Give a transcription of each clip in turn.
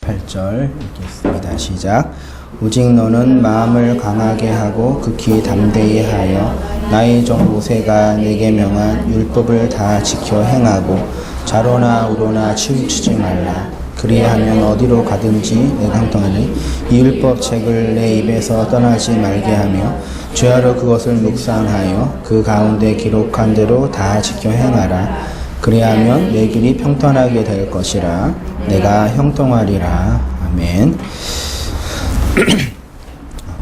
8절 읽겠습니다. 시작. 오직 너는 마음을 강하게 하고 극히 담대히 하여 나의 종 모세가 내게 명한 율법을 다 지켜 행하고 좌로나 우로나 치우치지 말라. 그리하면 어디로 가든지 내가 형통하니 이 율법 책을 내 입에서 떠나지 말게 하며 주야로 그것을 묵상하여 그 가운데 기록한 대로 다 지켜 행하라. 그리하면 내 길이 평탄하게 될 것이라. 내가 형통하리라. 아멘.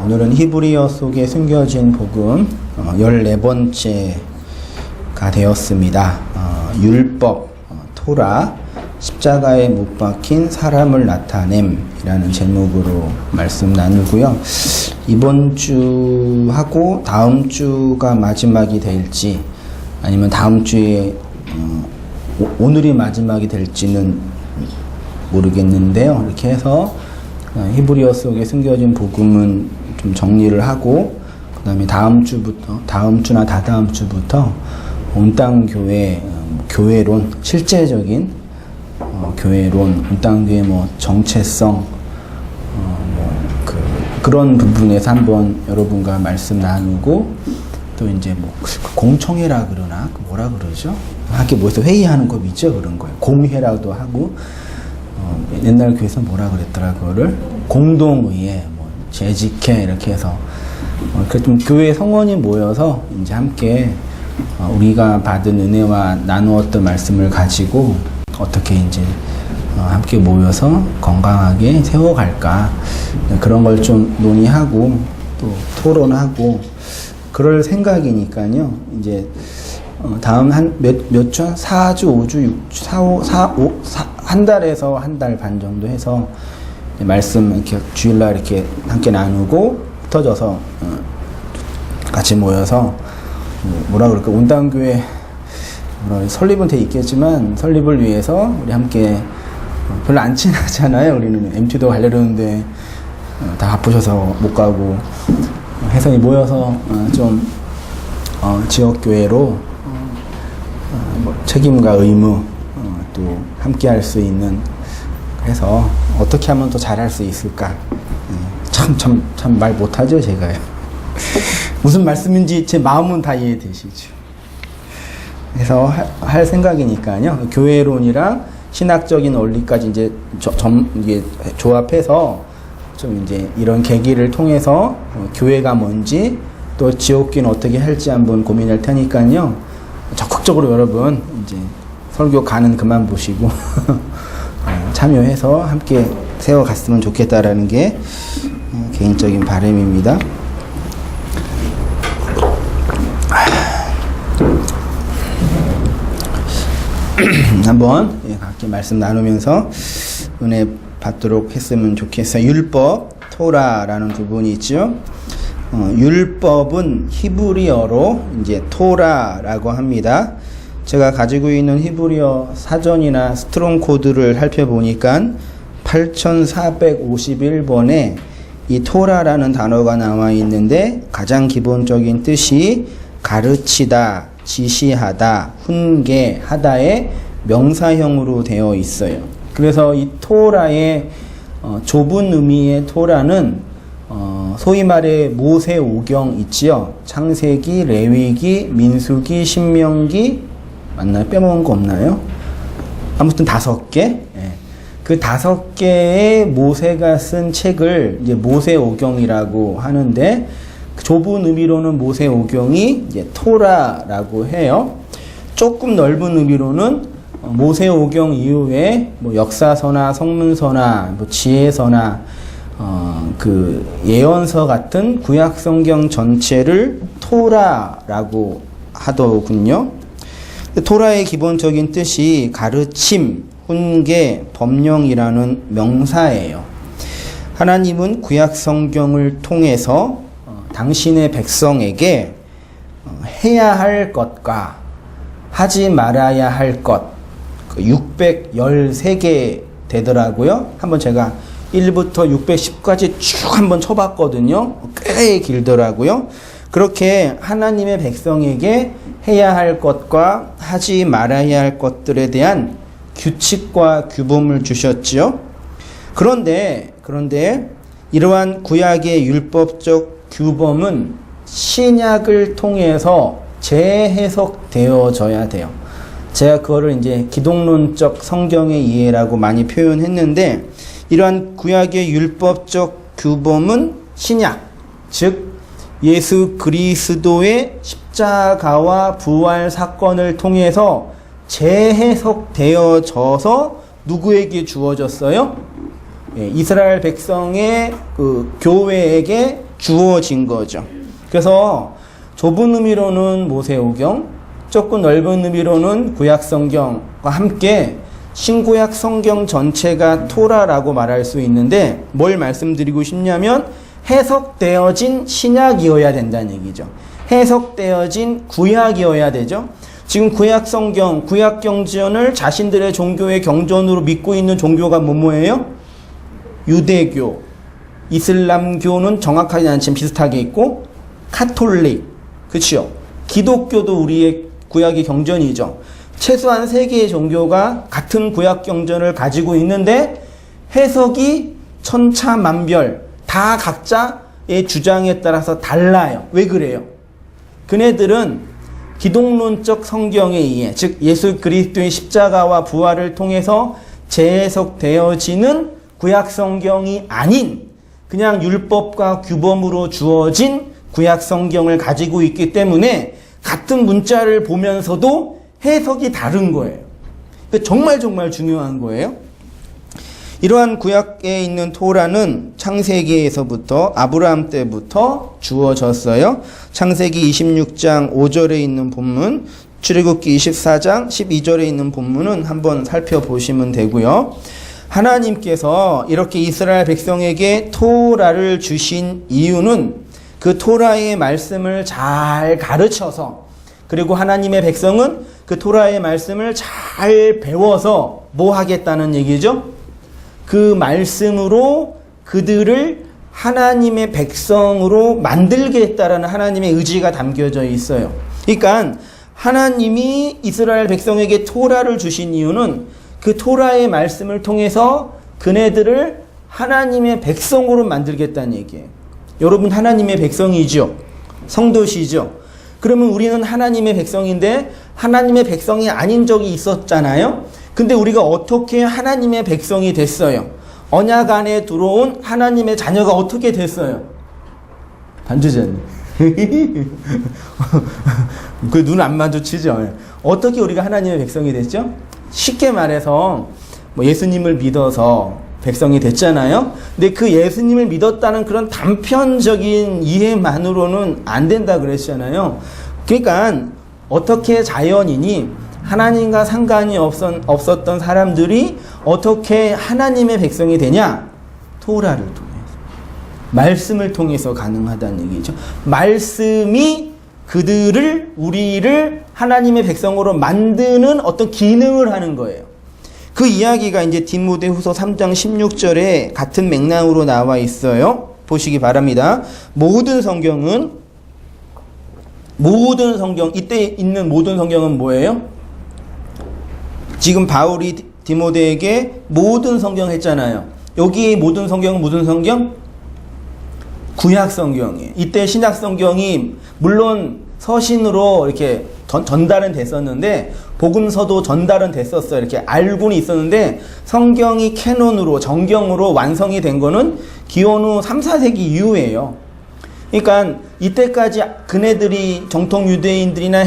오늘은 히브리어 속에 숨겨진 복음 14번째가 되었습니다. 율법, 토라, 십자가에 못 박힌 사람을 나타냄이라는 제목으로 말씀 나누고요. 이번 주하고 다음 주가 마지막이 될지 아니면 다음 주에 오늘이 마지막이 될지는 모르겠는데요. 이렇게 해서 히브리어 속에 숨겨진 복음은 좀 정리를 하고 그 다음에 다음 주나 다다음 주부터 온 땅 교회 교회론, 실제적인 교회론, 온 땅 교회 정체성 그런 부분에서 한번 여러분과 말씀 나누고 또 이제 공청회라 그러나 뭐라 그러죠? 학교 모여서 회의하는 거 있죠? 그런 거예요. 공회라도 하고 옛날 교회에서 뭐라 그랬더라 그거를 공동의회, 재직회 이렇게 해서 좀 교회 성원이 모여서 이제 함께 우리가 받은 은혜와 나누었던 말씀을 가지고 어떻게 이제 함께 모여서 건강하게 세워갈까 그런 걸 좀 논의하고 또 토론하고 그럴 생각이니까요. 이제 다음 몇 주? 4주, 5주, 6주, 한 달에서 한 달 반 정도 해서 말씀 이렇게 주일날 이렇게 함께 나누고 흩어져서 같이 모여서 뭐라 그럴까? 온당교회 설립은 돼 있겠지만 설립을 위해서 우리 함께 별로 안 친하잖아요. 우리는 MT도 가려는데 다 바쁘셔서 못 가고 해서 모여서 좀 지역교회로 책임과 의무 또 함께 할 수 있는 해서 어떻게 하면 더 잘할 수 있을까? 참 말 못하죠 제가요. 무슨 말씀인지 제 마음은 다 이해되시죠. 그래서 할 생각이니까요. 교회론이랑 신학적인 원리까지 이제 이게 조합해서 좀 이제 이런 계기를 통해서 교회가 뭔지 또 지옥교는 어떻게 할지 한번 고민할 테니까요. 적극적으로 여러분 이제 설교 가는 그만 보시고 참여해서 함께 세워갔으면 좋겠다라는 게 개인적인 바람입니다. 한번 각기 말씀 나누면서 은혜 받도록 했으면 좋겠어요. 율법, 토라라는 부분이 있죠. 율법은 히브리어로 이제 토라라고 합니다. 제가 가지고 있는 히브리어 사전이나 스트롱 코드를 살펴보니까 8451번에 이 토라라는 단어가 나와 있는데 가장 기본적인 뜻이 가르치다, 지시하다, 훈계하다의 명사형으로 되어 있어요. 그래서 이 토라의 좁은 의미의 토라는 소위 말해 모세오경 있지요. 창세기, 레위기, 민수기, 신명기 맞나요? 빼먹은 거 없나요? 아무튼 5개. 그 5개의 모세가 쓴 책을 이제 모세오경이라고 하는데 좁은 의미로는 모세오경이 이제 토라라고 해요. 조금 넓은 의미로는 모세오경 이후에 역사서나 성문서나 지혜서나 그 예언서 같은 구약 성경 전체를 토라라고 하더군요. 토라의 기본적인 뜻이 가르침, 훈계, 법령이라는 명사예요. 하나님은 구약 성경을 통해서 당신의 백성에게 해야 할 것과 하지 말아야 할 것 613개 되더라고요. 한번 제가 1부터 610까지 쭉 한번 쳐봤거든요. 꽤 길더라고요. 그렇게 하나님의 백성에게 해야 할 것과 하지 말아야 할 것들에 대한 규칙과 규범을 주셨지요. 그런데 이러한 구약의 율법적 규범은 신약을 통해서 재해석되어져야 돼요. 제가 그거를 이제 기독론적 성경의 이해라고 많이 표현했는데, 이러한 구약의 율법적 규범은 신약, 즉 예수 그리스도의 십자가와 부활 사건을 통해서 재해석되어져서 누구에게 주어졌어요? 이스라엘 백성의 그 교회에게 주어진 거죠. 그래서 좁은 의미로는 모세오경, 조금 넓은 의미로는 구약 성경과 함께 신구약 성경 전체가 토라라고 말할 수 있는데, 뭘 말씀드리고 싶냐면 해석되어진 신약이어야 된다는 얘기죠. 해석되어진 구약이어야 되죠. 지금 구약 성경, 구약 경전을 자신들의 종교의 경전으로 믿고 있는 종교가 뭐예요? 유대교, 이슬람교는 정확하지 않지만 비슷하게 있고, 카톨릭, 그렇죠? 기독교도 우리의 구약의 경전이죠. 최소한 3개의 종교가 같은 구약 경전을 가지고 있는데 해석이 천차만별, 다 각자의 주장에 따라서 달라요. 왜 그래요? 그네들은 기독론적 성경에 의해, 즉 예수 그리스도의 십자가와 부활을 통해서 재해석되어지는 구약 성경이 아닌 그냥 율법과 규범으로 주어진 구약 성경을 가지고 있기 때문에 같은 문자를 보면서도 해석이 다른 거예요. 정말 중요한 거예요. 이러한 구약에 있는 토라는 창세기에서부터 아브라함 때부터 주어졌어요. 창세기 26장 5절에 있는 본문, 출애굽기 24장 12절에 있는 본문은 한번 살펴보시면 되고요. 하나님께서 이렇게 이스라엘 백성에게 토라를 주신 이유는 그 토라의 말씀을 잘 가르쳐서, 그리고 하나님의 백성은 그 토라의 말씀을 잘 배워서 뭐 하겠다는 얘기죠? 그 말씀으로 그들을 하나님의 백성으로 만들겠다라는 하나님의 의지가 담겨져 있어요. 그러니까 하나님이 이스라엘 백성에게 토라를 주신 이유는 그 토라의 말씀을 통해서 그네들을 하나님의 백성으로 만들겠다는 얘기예요. 여러분 하나님의 백성이죠. 성도시죠. 그러면 우리는 하나님의 백성인데 하나님의 백성이 아닌 적이 있었잖아요. 근데 우리가 어떻게 하나님의 백성이 됐어요? 언약 안에 들어온 하나님의 자녀가 어떻게 됐어요? 반주자님. 그 눈 안 마주치죠? 어떻게 우리가 하나님의 백성이 됐죠? 쉽게 말해서 뭐 예수님을 믿어서 백성이 됐잖아요. 근데 그 예수님을 믿었다는 그런 단편적인 이해만으로는 안 된다 그랬잖아요. 그러니까 어떻게 자연인이 하나님과 상관이 없었던 사람들이 어떻게 하나님의 백성이 되냐? 토라를 통해서, 말씀을 통해서 가능하다는 얘기죠. 말씀이 우리를 하나님의 백성으로 만드는 어떤 기능을 하는 거예요. 그 이야기가 이제 디모데후서 3장 16절에 같은 맥락으로 나와 있어요. 보시기 바랍니다. 모든 성경, 이때 있는 모든 성경은 뭐예요? 지금 바울이 디모데에게 모든 성경 했잖아요. 여기 모든 성경은 무슨 성경? 구약 성경이에요. 이때 신약 성경이 물론 서신으로 이렇게 전달은 됐었는데, 복음서도 전달은 됐었어요. 이렇게 알고는 있었는데, 성경이 캐논으로, 정경으로 완성이 된 거는 기원후 3, 4세기 이후예요. 그러니까 이때까지 그네들이 정통 유대인들이나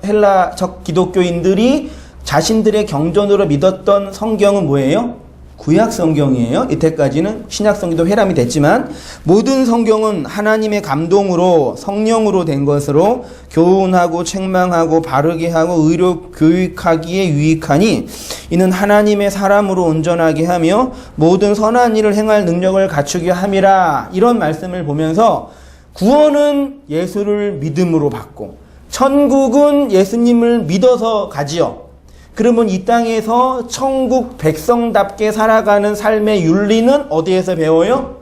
헬라적 기독교인들이 자신들의 경전으로 믿었던 성경은 뭐예요? 구약 성경이에요. 이때까지는 신약 성경도 회람이 됐지만, 모든 성경은 하나님의 감동으로 성령으로 된 것으로 교훈하고 책망하고 바르게 하고 의로 교육하기에 유익하니 이는 하나님의 사람으로 온전하게 하며 모든 선한 일을 행할 능력을 갖추게 함이라. 이런 말씀을 보면서 구원은 예수를 믿음으로 받고 천국은 예수님을 믿어서 가지요. 그러면 이 땅에서 천국 백성답게 살아가는 삶의 윤리는 어디에서 배워요?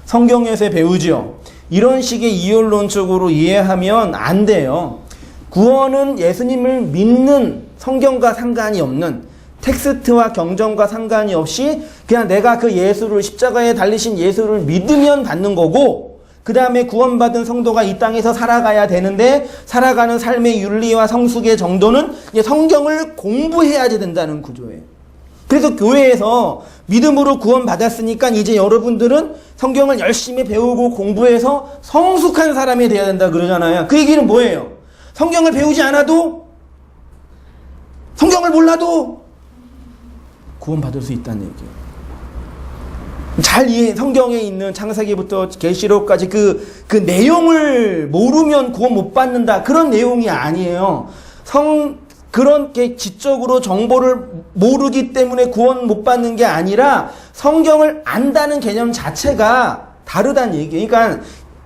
성경에서 배우죠. 이런 식의 이율론적으로 이해하면 안 돼요. 구원은 예수님을 믿는, 성경과 상관이 없는, 텍스트와 경전과 상관이 없이 그냥 내가 그 예수를, 십자가에 달리신 예수를 믿으면 받는 거고, 그 다음에 구원받은 성도가 이 땅에서 살아가야 되는데 살아가는 삶의 윤리와 성숙의 정도는 이제 성경을 공부해야지 된다는 구조예요. 그래서 교회에서 믿음으로 구원받았으니까 이제 여러분들은 성경을 열심히 배우고 공부해서 성숙한 사람이 돼야 된다 그러잖아요. 그 얘기는 뭐예요? 성경을 배우지 않아도, 성경을 몰라도 구원받을 수 있다는 얘기예요. 잘 이해, 성경에 있는 창세기부터 계시록까지 그 내용을 모르면 구원 못 받는다, 그런 내용이 아니에요. 그렇게 지적으로 정보를 모르기 때문에 구원 못 받는 게 아니라 성경을 안다는 개념 자체가 다르다는 얘기예요. 그러니까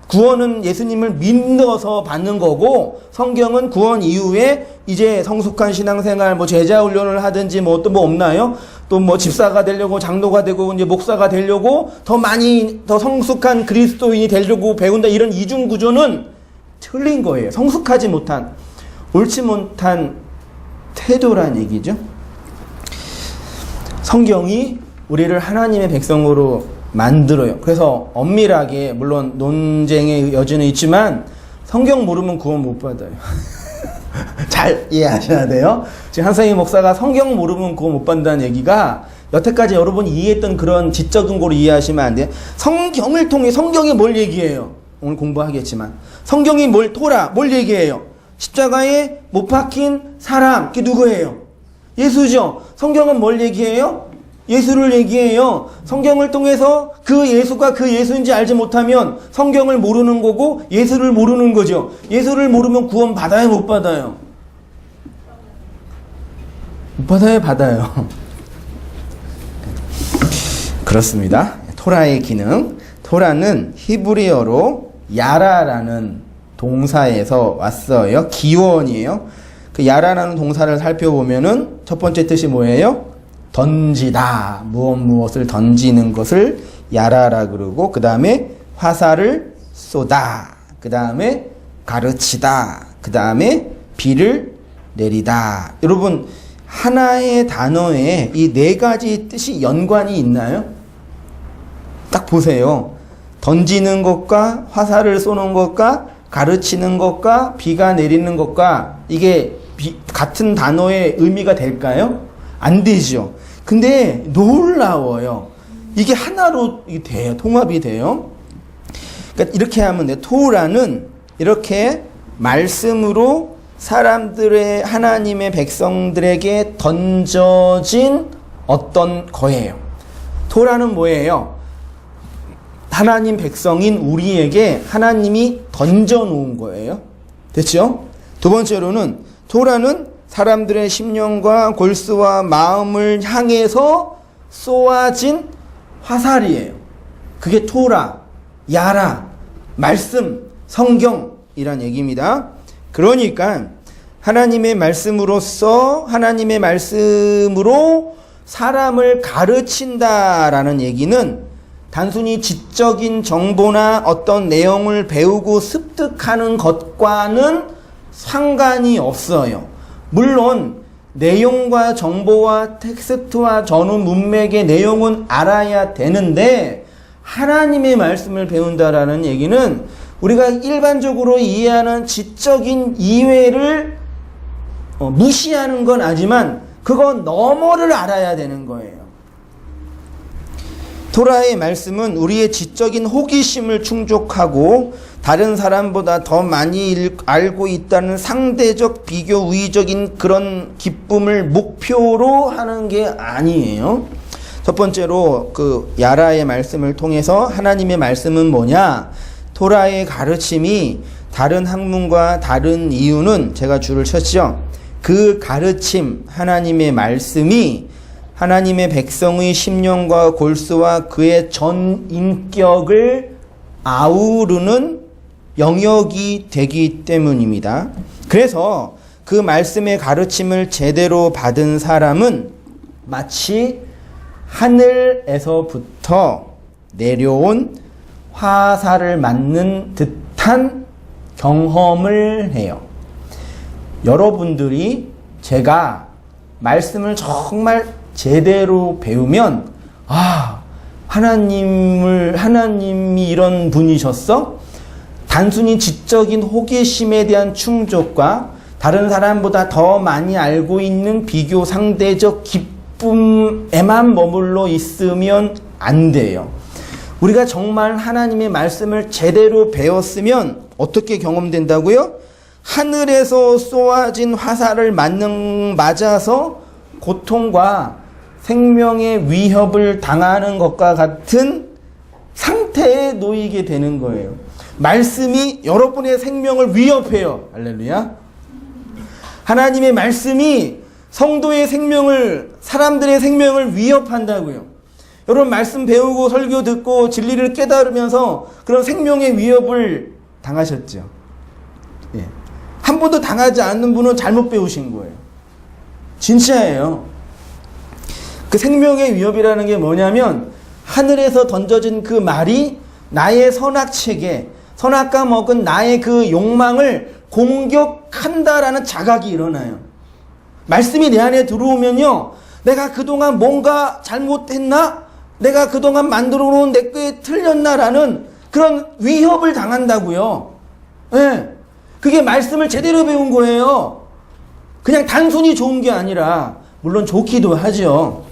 구원은 예수님을 믿어서 받는 거고, 성경은 구원 이후에 이제 성숙한 신앙생활, 뭐 제자 훈련을 하든지 뭐 또 뭐 없나요? 또 뭐 집사가 되려고, 장로가 되고, 이제 목사가 되려고, 더 많이, 더 성숙한 그리스도인이 되려고 배운다, 이런 이중 구조는 틀린 거예요. 성숙하지 못한, 옳지 못한 태도란 얘기죠. 성경이 우리를 하나님의 백성으로 만들어요. 그래서 엄밀하게, 물론 논쟁의 여지는 있지만 성경 모르면 구원 못 받아요. 잘 이해하셔야 돼요. 지금 한상희 목사가 성경 모르면 구원 못 받는다는 얘기가 여태까지 여러분이 이해했던 그런 지적 근거로 이해하시면 안 돼요. 성경을 통해, 성경이 뭘 얘기해요? 오늘 공부하겠지만 성경이 토라 뭘 얘기해요? 십자가에 못 박힌 사람, 그게 누구예요? 예수죠. 성경은 뭘 얘기해요? 예수를 얘기해요. 성경을 통해서 그 예수가 그 예수인지 알지 못하면 성경을 모르는 거고 예수를 모르는 거죠. 예수를 모르면 구원 받아요, 못 받아요? 못 받아요, 받아요. 그렇습니다. 토라의 기능. 토라는 히브리어로 야라라는 동사에서 왔어요. 기원이에요. 그 야라라는 동사를 살펴보면은 첫 번째 뜻이 뭐예요? 던지다. 무엇을 던지는 것을 야라라 그러고, 그 다음에 화살을 쏘다. 그 다음에 가르치다. 그 다음에 비를 내리다. 여러분, 하나의 단어에 이 네 가지 뜻이 연관이 있나요? 딱 보세요. 던지는 것과 화살을 쏘는 것과 가르치는 것과 비가 내리는 것과 이게 같은 단어의 의미가 될까요? 안 되죠. 근데 놀라워요. 이게 하나로 돼요. 통합이 돼요. 그러니까 이렇게 하면 돼요. 토라는 이렇게 말씀으로 사람들의, 하나님의 백성들에게 던져진 어떤 거예요. 토라는 뭐예요? 하나님 백성인 우리에게 하나님이 던져놓은 거예요. 됐죠? 두 번째로는 토라는 사람들의 심령과 골수와 마음을 향해서 쏘아진 화살이에요. 그게 토라, 야라, 말씀, 성경이란 얘기입니다. 그러니까 하나님의 말씀으로써, 하나님의 말씀으로 사람을 가르친다라는 얘기는 단순히 지적인 정보나 어떤 내용을 배우고 습득하는 것과는 상관이 없어요. 물론 내용과 정보와 텍스트와 전후 문맥의 내용은 알아야 되는데, 하나님의 말씀을 배운다라는 얘기는 우리가 일반적으로 이해하는 지적인 이해를 무시하는 건 아니지만 그건 너머를 알아야 되는 거예요. 토라의 말씀은 우리의 지적인 호기심을 충족하고 다른 사람보다 더 많이 알고 있다는 상대적 비교 우위적인 그런 기쁨을 목표로 하는 게 아니에요. 첫 번째로 그 야라의 말씀을 통해서 하나님의 말씀은 뭐냐? 토라의 가르침이 다른 학문과 다른 이유는 제가 줄을 쳤죠. 그 가르침, 하나님의 말씀이 하나님의 백성의 심령과 골수와 그의 전 인격을 아우르는 영역이 되기 때문입니다. 그래서 그 말씀의 가르침을 제대로 받은 사람은 마치 하늘에서부터 내려온 화살을 맞는 듯한 경험을 해요. 여러분들이 제가 말씀을 정말 제대로 배우면, 하나님이 이런 분이셨어? 단순히 지적인 호기심에 대한 충족과 다른 사람보다 더 많이 알고 있는 비교 상대적 기쁨에만 머물러 있으면 안 돼요. 우리가 정말 하나님의 말씀을 제대로 배웠으면 어떻게 경험된다고요? 하늘에서 쏘아진 화살을 맞아서 고통과 생명의 위협을 당하는 것과 같은 상태에 놓이게 되는 거예요. 말씀이 여러분의 생명을 위협해요. 할렐루야. 하나님의 말씀이 성도의 생명을, 사람들의 생명을 위협한다고요. 여러분 말씀 배우고 설교 듣고 진리를 깨달으면서 그런 생명의 위협을 당하셨죠. 예. 한 번도 당하지 않는 분은 잘못 배우신 거예요. 진짜예요. 그 생명의 위협이라는 게 뭐냐면 하늘에서 던져진 그 말이 나의 선악체계, 선악과 먹은 나의 그 욕망을 공격한다라는 자각이 일어나요. 말씀이 내 안에 들어오면요, 내가 그동안 뭔가 잘못했나? 내가 그동안 만들어 놓은 내 게 틀렸나라는 그런 위협을 당한다고요. 네. 그게 말씀을 제대로 배운 거예요. 그냥 단순히 좋은 게 아니라, 물론 좋기도 하죠.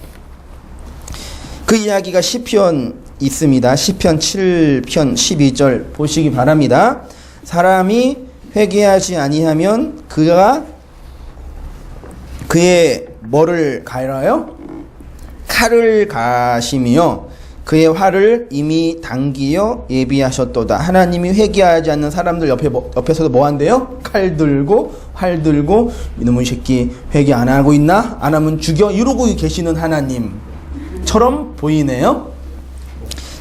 그 이야기가 시편 있습니다. 시편 7편 12절 보시기 바랍니다. 사람이 회개하지 아니하면 그가 그의 뭐를 가하여? 칼을 가시며 그의 활을 이미 당기어 예비하셨도다. 하나님이 회개하지 않는 사람들 옆에서도 뭐 한대요? 칼 들고 활 들고 이놈의 새끼 회개 안 하고 있나? 안 하면 죽여 이러고 계시는 하나님처럼 보이네요.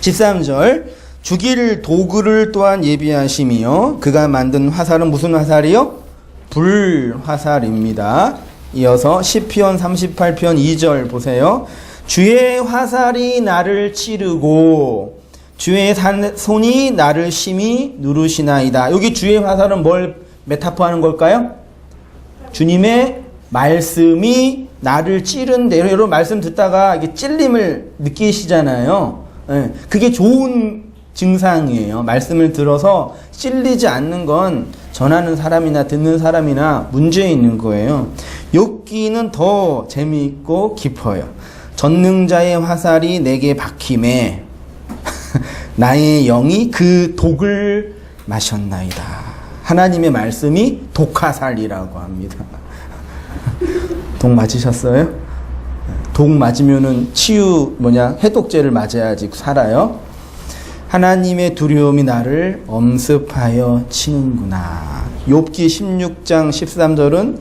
13절 죽일 도구를 또한 예비하시며 그가 만든 화살은 무슨 화살이요? 불화살입니다. 이어서 시편 38편 2절 보세요. 주의 화살이 나를 찌르고 주의 손이 나를 심히 누르시나이다. 여기 주의 화살은 뭘 메타포하는 걸까요? 주님의 말씀이 나를 찌른대요. 여러분 말씀 듣다가 이게 찔림을 느끼시잖아요. 네, 그게 좋은 증상이에요. 말씀을 들어서 찔리지 않는 건 전하는 사람이나 듣는 사람이나 문제 있는 거예요. 욥기는 더 재미있고 깊어요. 전능자의 화살이 내게 박힘에 나의 영이 그 독을 마셨나이다. 하나님의 말씀이 독화살이라고 합니다. 독 맞으셨어요? 독 맞으면은 해독제를 맞아야지 살아요. 하나님의 두려움이 나를 엄습하여 치는구나. 욥기 16장 13절은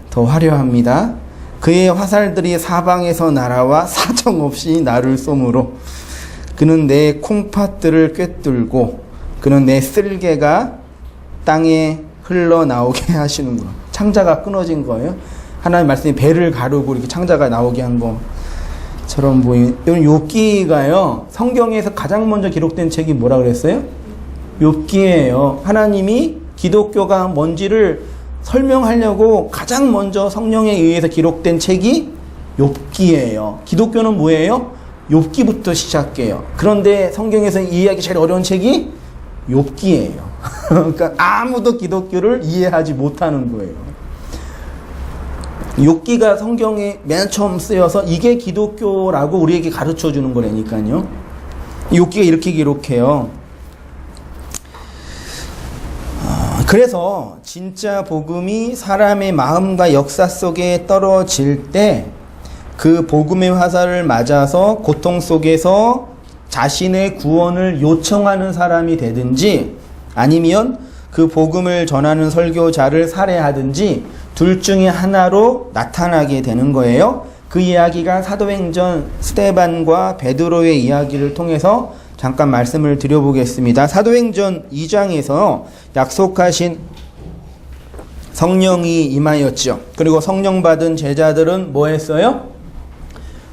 더 화려합니다. 그의 화살들이 사방에서 날아와 사정없이 나를 쏘므로 그는 내 콩팥들을 꿰뚫고 그는 내 쓸개가 땅에 흘러나오게 하시는구나. 창자가 끊어진 거예요. 하나님 말씀이 배를 가르고 이렇게 창자가 나오게 한 것처럼 보이는. 욥기가요, 성경에서 가장 먼저 기록된 책이 뭐라 그랬어요? 욥기예요. 하나님이 기독교가 뭔지를 설명하려고 가장 먼저 성령에 의해서 기록된 책이 욥기예요. 기독교는 뭐예요? 욥기부터 시작해요. 그런데 성경에서 이해하기 제일 어려운 책이 욥기예요. 그러니까 아무도 기독교를 이해하지 못하는 거예요. 욥기가 성경에 맨 처음 쓰여서 이게 기독교라고 우리에게 가르쳐 주는 거라니까요. 욥기가 이렇게 기록해요. 그래서 진짜 복음이 사람의 마음과 역사 속에 떨어질 때 그 복음의 화살을 맞아서 고통 속에서 자신의 구원을 요청하는 사람이 되든지 아니면 그 복음을 전하는 설교자를 살해하든지 둘 중에 하나로 나타나게 되는 거예요. 그 이야기가 사도행전 스데반과 베드로의 이야기를 통해서 잠깐 말씀을 드려보겠습니다. 사도행전 2장에서 약속하신 성령이 임하였죠. 그리고 성령 받은 제자들은 뭐 했어요?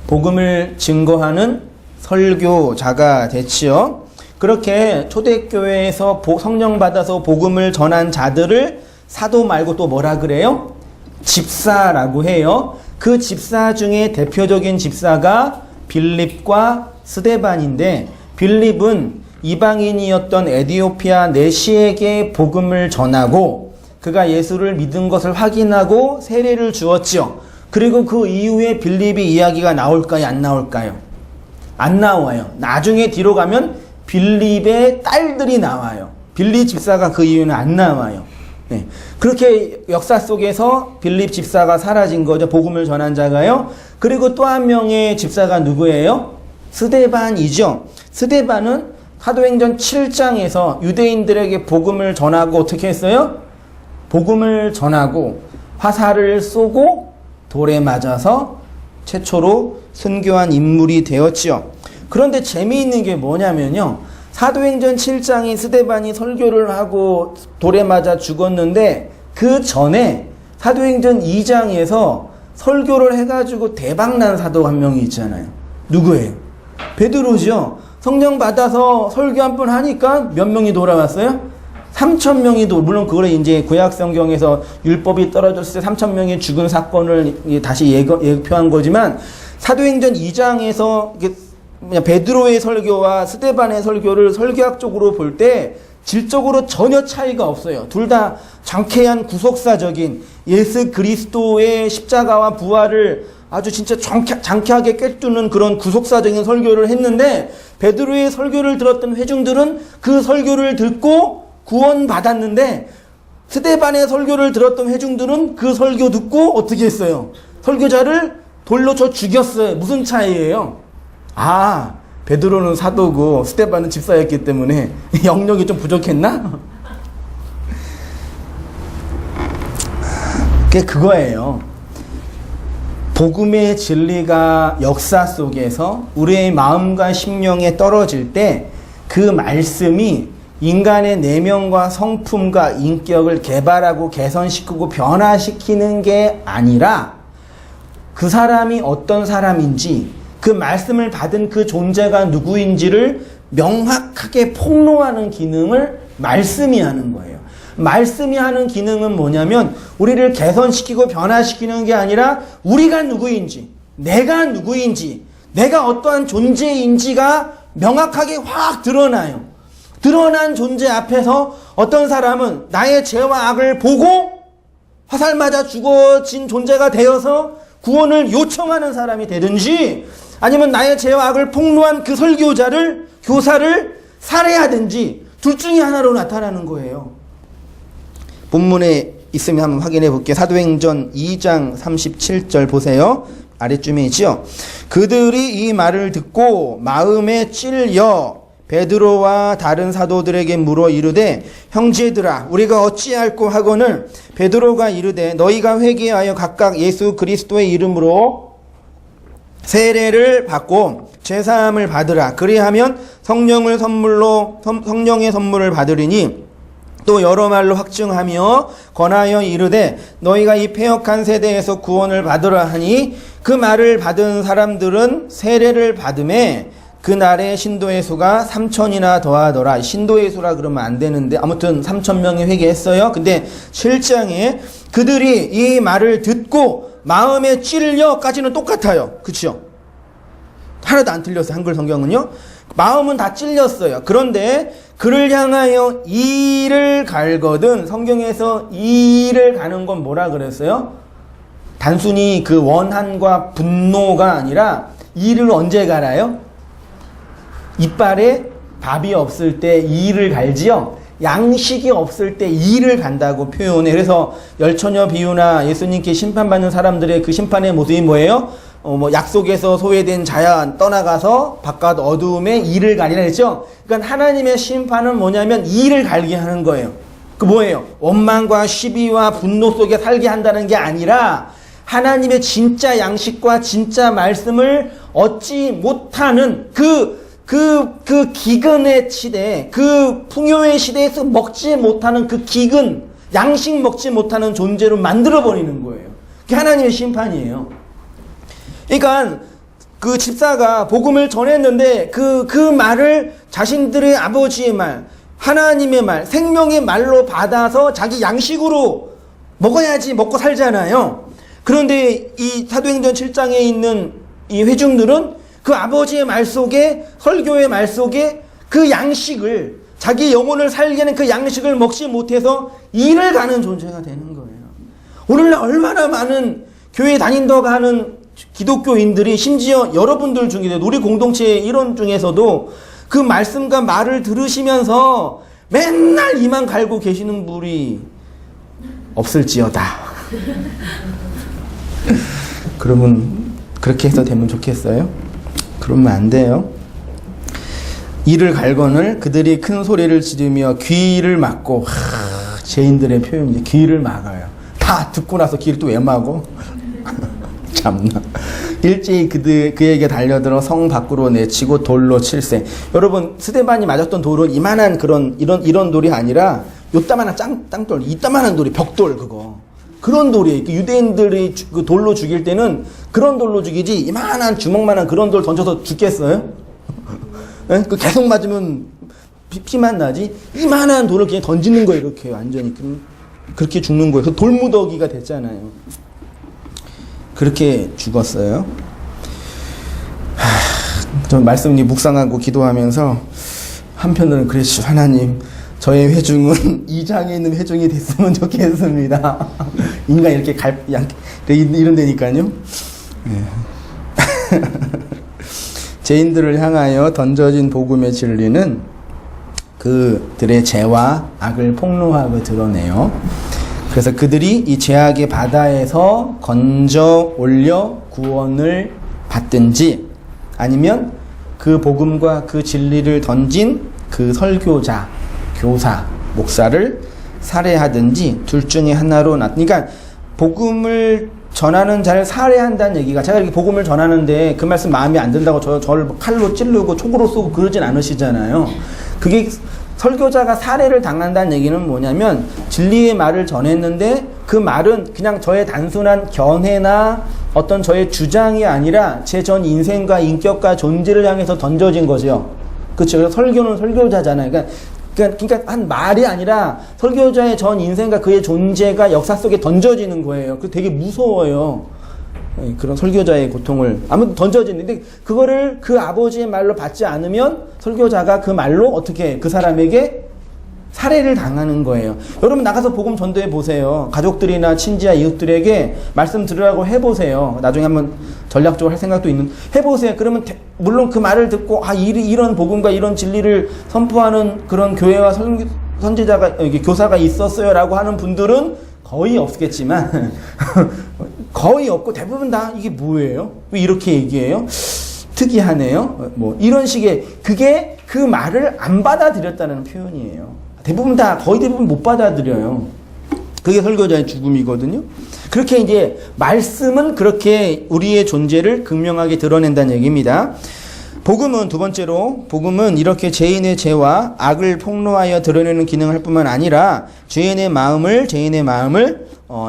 복음을 증거하는 설교자가 됐지요. 그렇게 초대교회에서 성령 받아서 복음을 전한 자들을 사도 말고 또 뭐라 그래요? 집사라고 해요. 그 집사 중에 대표적인 집사가 빌립과 스데반인데, 빌립은 이방인이었던 에디오피아 내시에게 복음을 전하고 그가 예수를 믿은 것을 확인하고 세례를 주었지요. 그리고 그 이후에 빌립의 이야기가 나올까요? 안 나올까요? 안 나와요. 나중에 뒤로 가면 빌립의 딸들이 나와요. 빌립 집사가 그 이후에는 안 나와요. 네. 그렇게 역사 속에서 빌립 집사가 사라진 거죠. 복음을 전한 자가요. 그리고 또 한 명의 집사가 누구예요? 스데반이죠. 스데반은 사도행전 7장에서 유대인들에게 복음을 전하고 어떻게 했어요? 복음을 전하고 화살을 쏘고 돌에 맞아서 최초로 순교한 인물이 되었지요. 그런데 재미있는 게 뭐냐면요. 사도행전 7장에 스데반이 설교를 하고 돌에 맞아 죽었는데 그 전에 사도행전 2장에서 설교를 해가지고 대박난 사도 한 명이 있잖아요. 누구예요? 베드로죠. 성령 받아서 설교 한 번 하니까 몇 명이 돌아왔어요? 3,000명이 물론 그걸 이제 구약 성경에서 율법이 떨어졌을 때 3,000명이 죽은 사건을 다시 예표한 거지만 사도행전 2장에서 베드로의 설교와 스데반의 설교를 설교학적으로 볼 때 질적으로 전혀 차이가 없어요. 둘 다 장쾌한 구속사적인 예수 그리스도의 십자가와 부활을 아주 진짜 장쾌하게 꿰뚫는 그런 구속사적인 설교를 했는데, 베드로의 설교를 들었던 회중들은 그 설교를 듣고 구원받았는데, 스데반의 설교를 들었던 회중들은 그 설교 듣고 어떻게 했어요? 설교자를 돌로 쳐 죽였어요. 무슨 차이예요? 아, 베드로는 사도고 스데반은 집사였기 때문에 영역이 좀 부족했나? 그게 그거예요. 복음의 진리가 역사 속에서 우리의 마음과 심령에 떨어질 때 그 말씀이 인간의 내면과 성품과 인격을 개발하고 개선시키고 변화시키는 게 아니라 그 사람이 어떤 사람인지, 그 말씀을 받은 그 존재가 누구인지를 명확하게 폭로하는 기능을 말씀이 하는 거예요. 말씀이 하는 기능은 뭐냐면 우리를 개선시키고 변화시키는 게 아니라 우리가 누구인지, 내가 누구인지, 내가 어떠한 존재인지가 명확하게 확 드러나요. 드러난 존재 앞에서 어떤 사람은 나의 죄와 악을 보고 화살 맞아 죽어진 존재가 되어서 구원을 요청하는 사람이 되든지, 아니면 나의 죄와 악을 폭로한 그 설교자를, 교사를 살해하든지, 둘 중에 하나로 나타나는 거예요. 본문에 있으면 한번 확인해 볼게요. 사도행전 2장 37절 보세요. 아래쯤에 있죠. 그들이 이 말을 듣고 마음에 찔려 베드로와 다른 사도들에게 물어 이르되, 형제들아 우리가 어찌할꼬 하거늘, 베드로가 이르되 너희가 회개하여 각각 예수 그리스도의 이름으로 세례를 받고 제사함을 받으라. 그리하면 성령의 선물을 받으리니, 또 여러 말로 확증하며 권하여 이르되 너희가 이 패역한 세대에서 구원을 받으라 하니, 그 말을 받은 사람들은 세례를 받음에 그날의 신도의 수가 3,000이나 더하더라. 신도의 수라 그러면 안 되는데 아무튼 3,000명이 회개했어요. 근데 7장에 그들이 이 말을 듣고 마음에 찔려까지는 똑같아요. 그렇죠? 하나도 안 틀렸어요. 한글 성경은요. 마음은 다 찔렸어요. 그런데 그를 향하여 이를 갈거든, 성경에서 이를 가는 건 뭐라 그랬어요? 단순히 그 원한과 분노가 아니라 이를 언제 갈아요? 이빨에 밥이 없을 때 이를 갈지요. 양식이 없을 때 이를 간다고 표현해. 그래서 열처녀 비유나 예수님께 심판받는 사람들의 그 심판의 모습이 뭐예요? 약속에서 소외된 자야 떠나가서 바깥 어두움에 이를 가리라 했죠. 그러니까 하나님의 심판은 뭐냐면 이를 갈게 하는 거예요. 그 뭐예요? 원망과 시비와 분노 속에 살게 한다는 게 아니라 하나님의 진짜 양식과 진짜 말씀을 얻지 못하는 그 기근의 시대, 그 풍요의 시대에서 먹지 못하는 그 기근, 양식 먹지 못하는 존재로 만들어버리는 거예요. 그게 하나님의 심판이에요. 그러니까 그 집사가 복음을 전했는데 그 말을 자신들의 아버지의 말, 하나님의 말, 생명의 말로 받아서 자기 양식으로 먹어야지 먹고 살잖아요. 그런데 이 사도행전 7장에 있는 이 회중들은 그 아버지의 말 속에, 설교의 말 속에 그 양식을, 자기 영혼을 살게 하는 그 양식을 먹지 못해서 이를 가는 존재가 되는 거예요. 오늘날 얼마나 많은 교회 다닌다고 하는 기독교인들이, 심지어 여러분들 중에, 우리 공동체의 일원 중에서도 그 말씀과 말을 들으시면서 맨날 이만 갈고 계시는 분이 없을지어다. 그러면 그렇게 해서 되면 좋겠어요? 그러면 안 돼요. 이를 갈거늘 그들이 큰 소리를 지르며 귀를 막고, 죄인들의 표현이 귀를 막아요. 다 듣고 나서 귀를 또 왜 막어? 참나. 일제히 그에게 달려들어 성 밖으로 내치고 돌로 칠세. 여러분, 스데반이 맞았던 돌은 이만한 이런 돌이 아니라 요따만한 땅돌, 이따만한 돌이 벽돌, 그런 돌이에요. 유대인들이 그 돌로 죽일 때는 그런 돌로 죽이지, 이만한 주먹만한 그런 돌 던져서 죽겠어요? 네? 그 계속 맞으면 피만 나지. 이만한 돌을 그냥 던지는 거예요. 이렇게 완전히 그렇게 죽는 거예요. 그 돌무더기가 됐잖아요. 그렇게 죽었어요. 전 말씀을 묵상하고 기도하면서 한편으로는 그랬죠. 하나님, 저의 회중은 이 장에 있는 회중이 됐으면 좋겠습니다. 인간 이렇게 이런 데니까요. 네. 죄인들을 향하여 던져진 복음의 진리는 그들의 죄와 악을 폭로하고 드러내요. 그래서 그들이 이 죄악의 바다에서 건져 올려 구원을 받든지, 아니면 그 복음과 그 진리를 던진 그 설교자, 교사, 목사를 살해하든지 둘 중에 하나로 그러니까 복음을 전하는 자를 살해한다는 얘기가, 제가 이렇게 복음을 전하는데 그 말씀 마음에 안 든다고 저를 칼로 찌르고 촉으로 쏘고 그러진 않으시잖아요. 그게 설교자가 살해를 당한다는 얘기는 뭐냐면, 진리의 말을 전했는데 그 말은 그냥 저의 단순한 견해나 어떤 저의 주장이 아니라 제 전 인생과 인격과 존재를 향해서 던져진 거죠. 그렇죠. 그래서 설교는 설교자잖아요. 그러니까 한 말이 아니라 설교자의 전 인생과 그의 존재가 역사 속에 던져지는 거예요. 그 되게 무서워요. 그런 설교자의 고통을 아무튼 던져지는데, 그거를 그 아버지의 말로 받지 않으면 설교자가 그 말로 어떻게 그 사람에게 살해를 당하는 거예요. 여러분, 나가서 복음 전도해 보세요. 가족들이나 친지와 이웃들에게 말씀 들으라고 해보세요. 나중에 한번 전략적으로 할 생각도 해보세요. 그러면 물론 그 말을 듣고 이런 복음과 이런 진리를 선포하는 그런 교회와 선지자가, 교사가 있었어요 라고 하는 분들은 거의 없겠지만 거의 없고, 대부분 다 이게 뭐예요? 왜 이렇게 얘기해요? 특이하네요. 뭐 이런 식의, 그게 그 말을 안 받아들였다는 표현이에요. 거의 대부분 못 받아들여요. 그게 설교자의 죽음이거든요. 그렇게 이제 말씀은 그렇게 우리의 존재를 극명하게 드러낸다는 얘기입니다. 복음은, 두 번째로, 복음은 이렇게 죄인의 죄와 악을 폭로하여 드러내는 기능을 할 뿐만 아니라 죄인의 마음을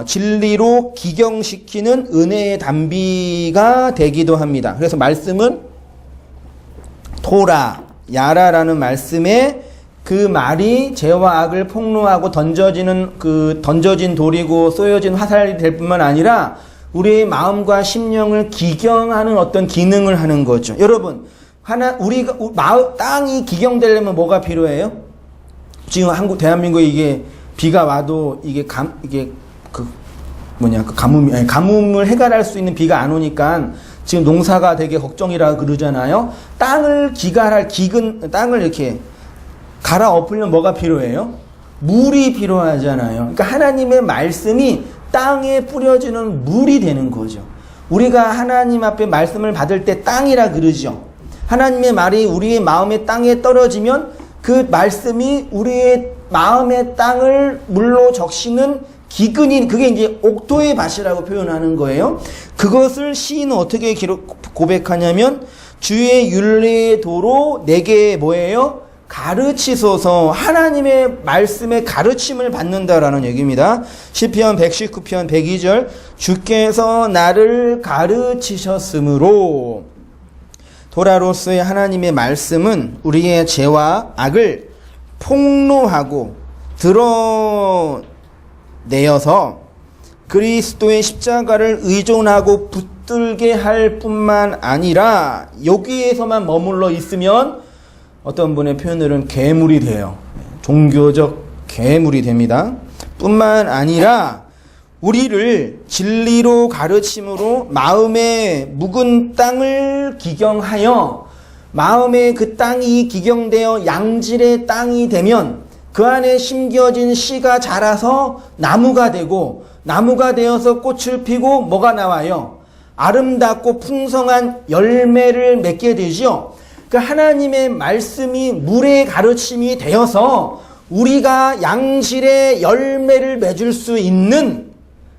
진리로 기경시키는 은혜의 단비가 되기도 합니다. 그래서 말씀은 토라, 야라라는 말씀에 그 말이 죄와 악을 폭로하고 던져진 돌이고 쏘여진 화살이 될 뿐만 아니라 우리의 마음과 심령을 기경하는 어떤 기능을 하는 거죠. 여러분, 땅이 기경되려면 뭐가 필요해요? 지금 대한민국에 이게 비가 와도 가뭄을 해결할 수 있는 비가 안 오니까 지금 농사가 되게 걱정이라 그러잖아요. 땅을 이렇게 갈아엎으려면 뭐가 필요해요? 물이 필요하잖아요. 그러니까 하나님의 말씀이 땅에 뿌려지는 물이 되는 거죠. 우리가 하나님 앞에 말씀을 받을 때 땅이라 그러죠. 하나님의 말이 우리의 마음의 땅에 떨어지면 그 말씀이 우리의 마음의 땅을 물로 적시는 기근인, 그게 이제 옥토의 밭이라고 표현하는 거예요. 그것을 시인은 어떻게 고백하냐면, 주의 윤례의 도로 내게 뭐예요? 가르치소서. 하나님의 말씀의 가르침을 받는다라는 얘기입니다. 시편 119편 102절, 주께서 나를 가르치셨으므로. 도라로서의 하나님의 말씀은 우리의 죄와 악을 폭로하고 드러내어서 그리스도의 십자가를 의존하고 붙들게 할 뿐만 아니라 여기에서만 머물러 있으면 어떤 분의 표현으로는 괴물이 돼요. 종교적 괴물이 됩니다. 뿐만 아니라 우리를 진리로 가르침으로 마음의 묵은 땅을 기경하여 마음의 그 땅이 기경되어 양질의 땅이 되면 그 안에 심겨진 씨가 자라서 나무가 되고 나무가 되어서 꽃을 피고 뭐가 나와요? 아름답고 풍성한 열매를 맺게 되죠. 그 하나님의 말씀이 물의 가르침이 되어서 우리가 양질의 열매를 맺을 수 있는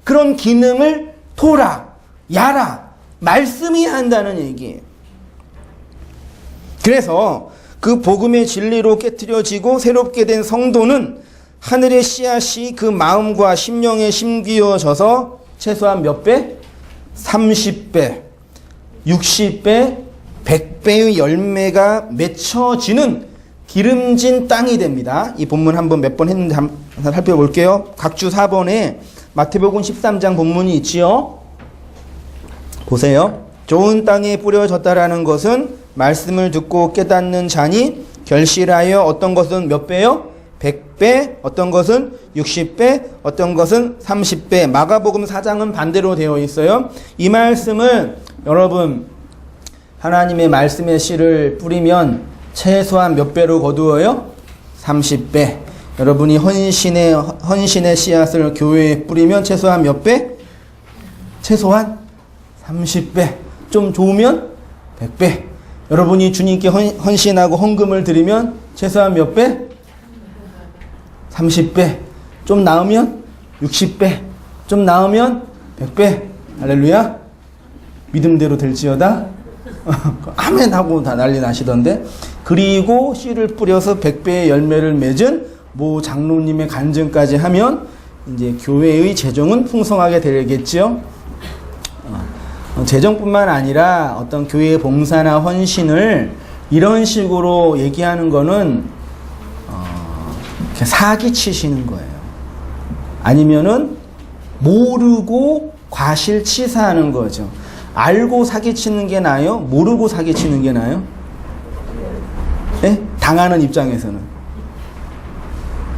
그런 기능을 토라, 야라, 말씀이 한다는 얘기예요. 그래서 그 복음의 진리로 깨트려지고 새롭게 된 성도는 하늘의 씨앗이 그 마음과 심령에 심기어져서 최소한 몇 배? 30배, 60배, 100배의 열매가 맺혀지는 기름진 땅이 됩니다. 이 본문 한번 몇 번 했는데 한번 살펴볼게요. 각주 4번에 마태복음 13장 본문이 있지요. 보세요. 좋은 땅에 뿌려졌다라는 것은 말씀을 듣고 깨닫는 자니 결실하여 어떤 것은 몇 배요? 100배, 어떤 것은 60배, 어떤 것은 30배. 마가복음 4장은 반대로 되어 있어요. 이 말씀은 여러분 하나님의 말씀의 씨를 뿌리면 최소한 몇 배로 거두어요? 30배. 여러분이 헌신의 씨앗을 교회에 뿌리면 최소한 몇 배? 최소한 30배. 좀 좋으면 100배. 여러분이 주님께 헌신하고 헌금을 드리면 최소한 몇 배? 30배. 좀 나으면 60배. 좀 나으면 100배. 할렐루야. 믿음대로 될지어다. 아멘 하고 다 난리 나시던데. 그리고 씨를 뿌려서 100배의 열매를 맺은 모 장로님의 간증까지 하면 이제 교회의 재정은 풍성하게 되겠지요. 재정뿐만 아니라 어떤 교회의 봉사나 헌신을 이런 식으로 얘기하는 거는 사기치시는 거예요. 아니면은 모르고 과실치사하는 거죠. 알고 사기치는 게 나아요? 모르고 사기치는 게 나아요? 네? 당하는 입장에서는.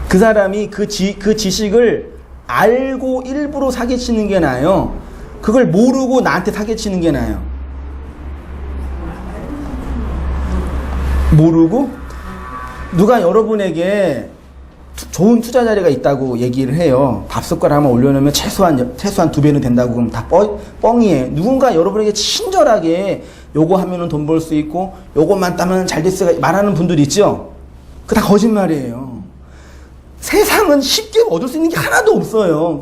그 사람이 그 지식을 알고 일부러 사기치는 게 나아요? 그걸 모르고 나한테 사기치는 게 나아요? 모르고? 누가 여러분에게 좋은 투자 자리가 있다고 얘기를 해요. 밥숟가락 한번 올려놓으면 최소한 2배는 된다고 그러면 다 뻥이에요. 누군가 여러분에게 친절하게 요거 하면은 돈 벌 수 있고 요것만 따면 잘 됐어 말하는 분들 있죠? 그거 다 거짓말이에요. 세상은 쉽게 얻을 수 있는 게 하나도 없어요.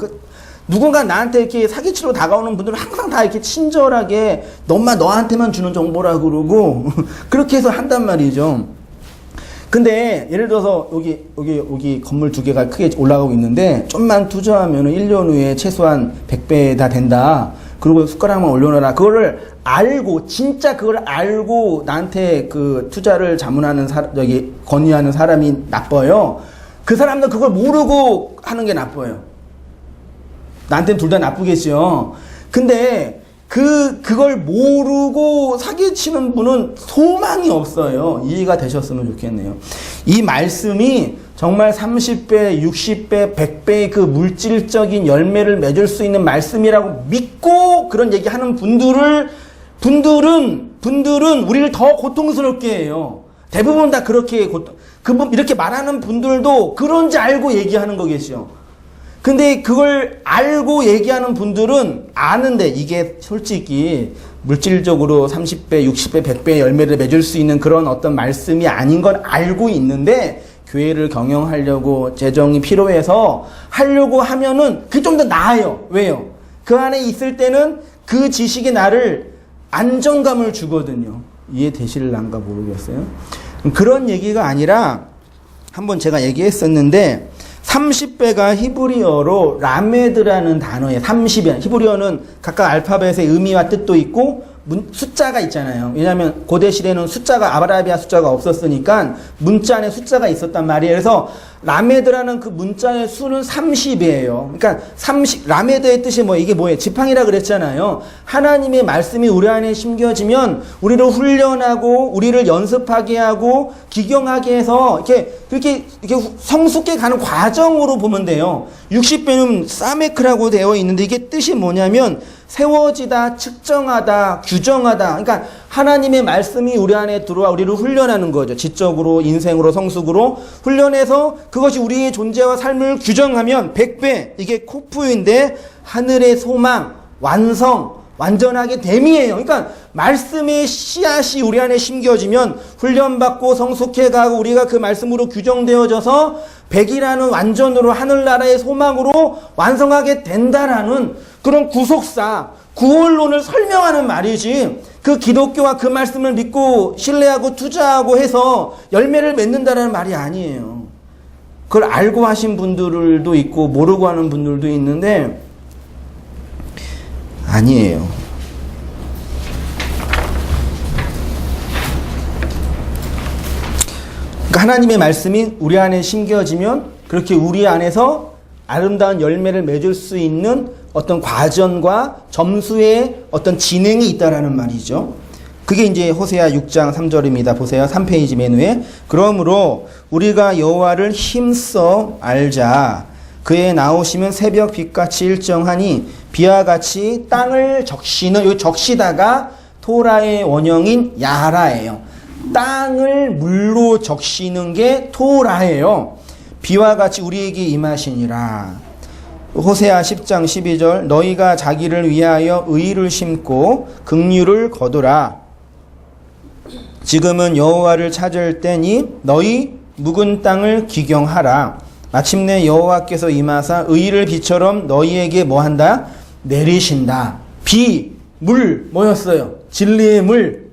누군가 나한테 이렇게 사기치러 다가오는 분들은 항상 다 이렇게 친절하게 너한테만 주는 정보라 그러고 그렇게 해서 한단 말이죠. 근데 예를 들어서 여기 건물 2개가 크게 올라가고 있는데 좀만 투자하면 1년 후에 최소한 100배 다 된다. 그리고 숟가락만 올려놔라. 그거를 알고 진짜 그걸 알고 나한테 그 투자를 자문하는 건의하는 사람이 나빠요. 그 사람도 그걸 모르고 하는 게 나빠요. 나한테는 둘 다 나쁘겠죠. 근데 그걸 모르고 사기치는 분은 소망이 없어요. 이해가 되셨으면 좋겠네요. 이 말씀이 정말 30배, 60배, 100배의 그 물질적인 열매를 맺을 수 있는 말씀이라고 믿고 그런 얘기하는 분들은 우리를 더 고통스럽게 해요. 대부분 다 그렇게 이렇게 말하는 분들도 그런지 알고 얘기하는 거겠죠. 근데 그걸 알고 얘기하는 분들은 아는데 이게 솔직히 물질적으로 30배, 60배, 100배의 열매를 맺을 수 있는 그런 어떤 말씀이 아닌 건 알고 있는데 교회를 경영하려고 재정이 필요해서 하려고 하면은 그게 좀 더 나아요. 왜요? 그 안에 있을 때는 그 지식이 나를 안정감을 주거든요. 이해되실란가 모르겠어요. 그런 얘기가 아니라 한번 제가 얘기했었는데 30배가 히브리어로 라메드라는 단어예요. 30이 히브리어는 각각 알파벳의 의미와 뜻도 있고 숫자가 있잖아요. 왜냐하면 고대 시대는 숫자가 아라비아 숫자가 없었으니까 문자 안에 숫자가 있었단 말이에요. 그래서 라메드라는 그 문자의 수는 30이에요. 그러니까 라메드의 뜻이 이게 뭐예요? 지팡이라 그랬잖아요. 하나님의 말씀이 우리 안에 심겨지면 우리를 훈련하고 우리를 연습하게 하고 기경하게 해서 이렇게 성숙해 가는 과정으로 보면 돼요. 60배는 사메크라고 되어 있는데 이게 뜻이 뭐냐면 세워지다, 측정하다, 규정하다. 그러니까 하나님의 말씀이 우리 안에 들어와 우리를 훈련하는 거죠. 지적으로, 인생으로, 성숙으로 훈련해서 그것이 우리의 존재와 삶을 규정하면 100배, 이게 코프인데 하늘의 소망, 완성, 완전하게 됨이에요. 그러니까 말씀의 씨앗이 우리 안에 심겨지면 훈련받고 성숙해가고 우리가 그 말씀으로 규정되어져서 100이라는 완전으로 하늘나라의 소망으로 완성하게 된다라는 그런 구속사, 구원론을 설명하는 말이지, 그 기독교와 그 말씀을 믿고 신뢰하고 투자하고 해서 열매를 맺는다라는 말이 아니에요. 그걸 알고 하신 분들도 있고 모르고 하는 분들도 있는데 아니에요. 그러니까 하나님의 말씀이 우리 안에 심겨지면 그렇게 우리 안에서 아름다운 열매를 맺을 수 있는 어떤 과정과 점수의 어떤 진행이 있다라는 말이죠. 그게 이제 호세아 6장 3절입니다. 보세요. 3페이지 맨 위에. 그러므로 우리가 여호와를 힘써 알자. 그의 나오시면 새벽 빛같이 일정하니 비와 같이 땅을 적시는, 이 적시다가 토라의 원형인 야라예요. 땅을 물로 적시는 게 토라예요. 비와 같이 우리에게 임하시니라. 호세아 10장 12절 너희가 자기를 위하여 의를 심고 긍휼을 거두라. 지금은 여호와를 찾을 때니 너희 묵은 땅을 기경하라. 마침내 여호와께서 임하사 의를 비처럼 너희에게 뭐한다? 내리신다. 비, 물 뭐였어요? 진리의 물.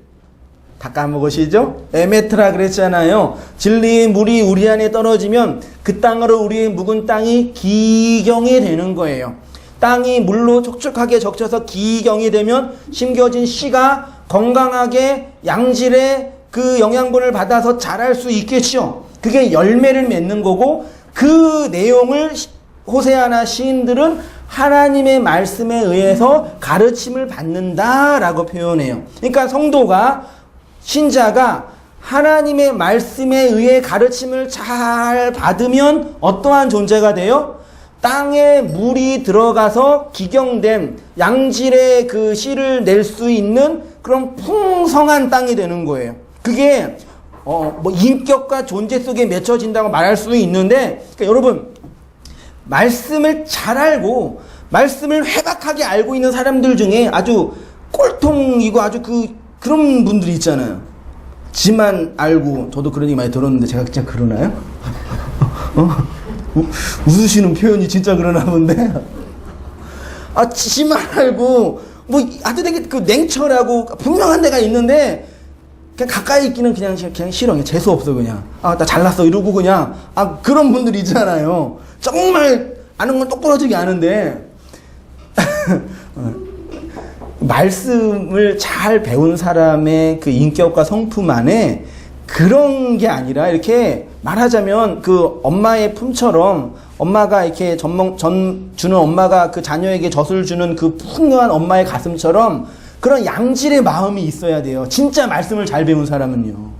다 까먹으시죠? 에메트라 그랬잖아요. 진리의 물이 우리 안에 떨어지면 그 땅으로 우리의 묵은 땅이 기경이 되는 거예요. 땅이 물로 촉촉하게 적셔서 기경이 되면 심겨진 씨가 건강하게 양질의 그 영양분을 받아서 자랄 수 있겠죠. 그게 열매를 맺는 거고, 그 내용을 호세아나 시인들은 하나님의 말씀에 의해서 가르침을 받는다라고 표현해요. 그러니까 성도가, 신자가 하나님의 말씀에 의해 가르침을 잘 받으면 어떠한 존재가 돼요? 땅에 물이 들어가서 기경된 양질의 그 씨를 낼 수 있는 그런 풍성한 땅이 되는 거예요. 그게 인격과 존재 속에 맺혀진다고 말할 수 있는데, 그러니까 여러분 말씀을 잘 알고 말씀을 회박하게 알고 있는 사람들 중에 아주 꼴통이고 아주 그런 분들이 있잖아요. 지만 알고, 저도 그런 얘기 많이 들었는데 제가 진짜 그러나요? 웃으시는 표현이 진짜 그러나 본데. 지만 알고 아주 되게 냉철하고 분명한 데가 있는데 그냥 가까이 있기는 그냥 싫어. 그냥 재수 없어. 그냥 나 잘났어 이러고 그냥 그런 분들 있잖아요. 정말 아는 건 똑부러지게 아는데 말씀을 잘 배운 사람의 그 인격과 성품 안에 그런 게 아니라, 이렇게 말하자면 그 엄마의 품처럼, 엄마가 이렇게 전 주는 엄마가 그 자녀에게 젖을 주는 그 풍요한 엄마의 가슴처럼 그런 양질의 마음이 있어야 돼요. 진짜 말씀을 잘 배운 사람은요.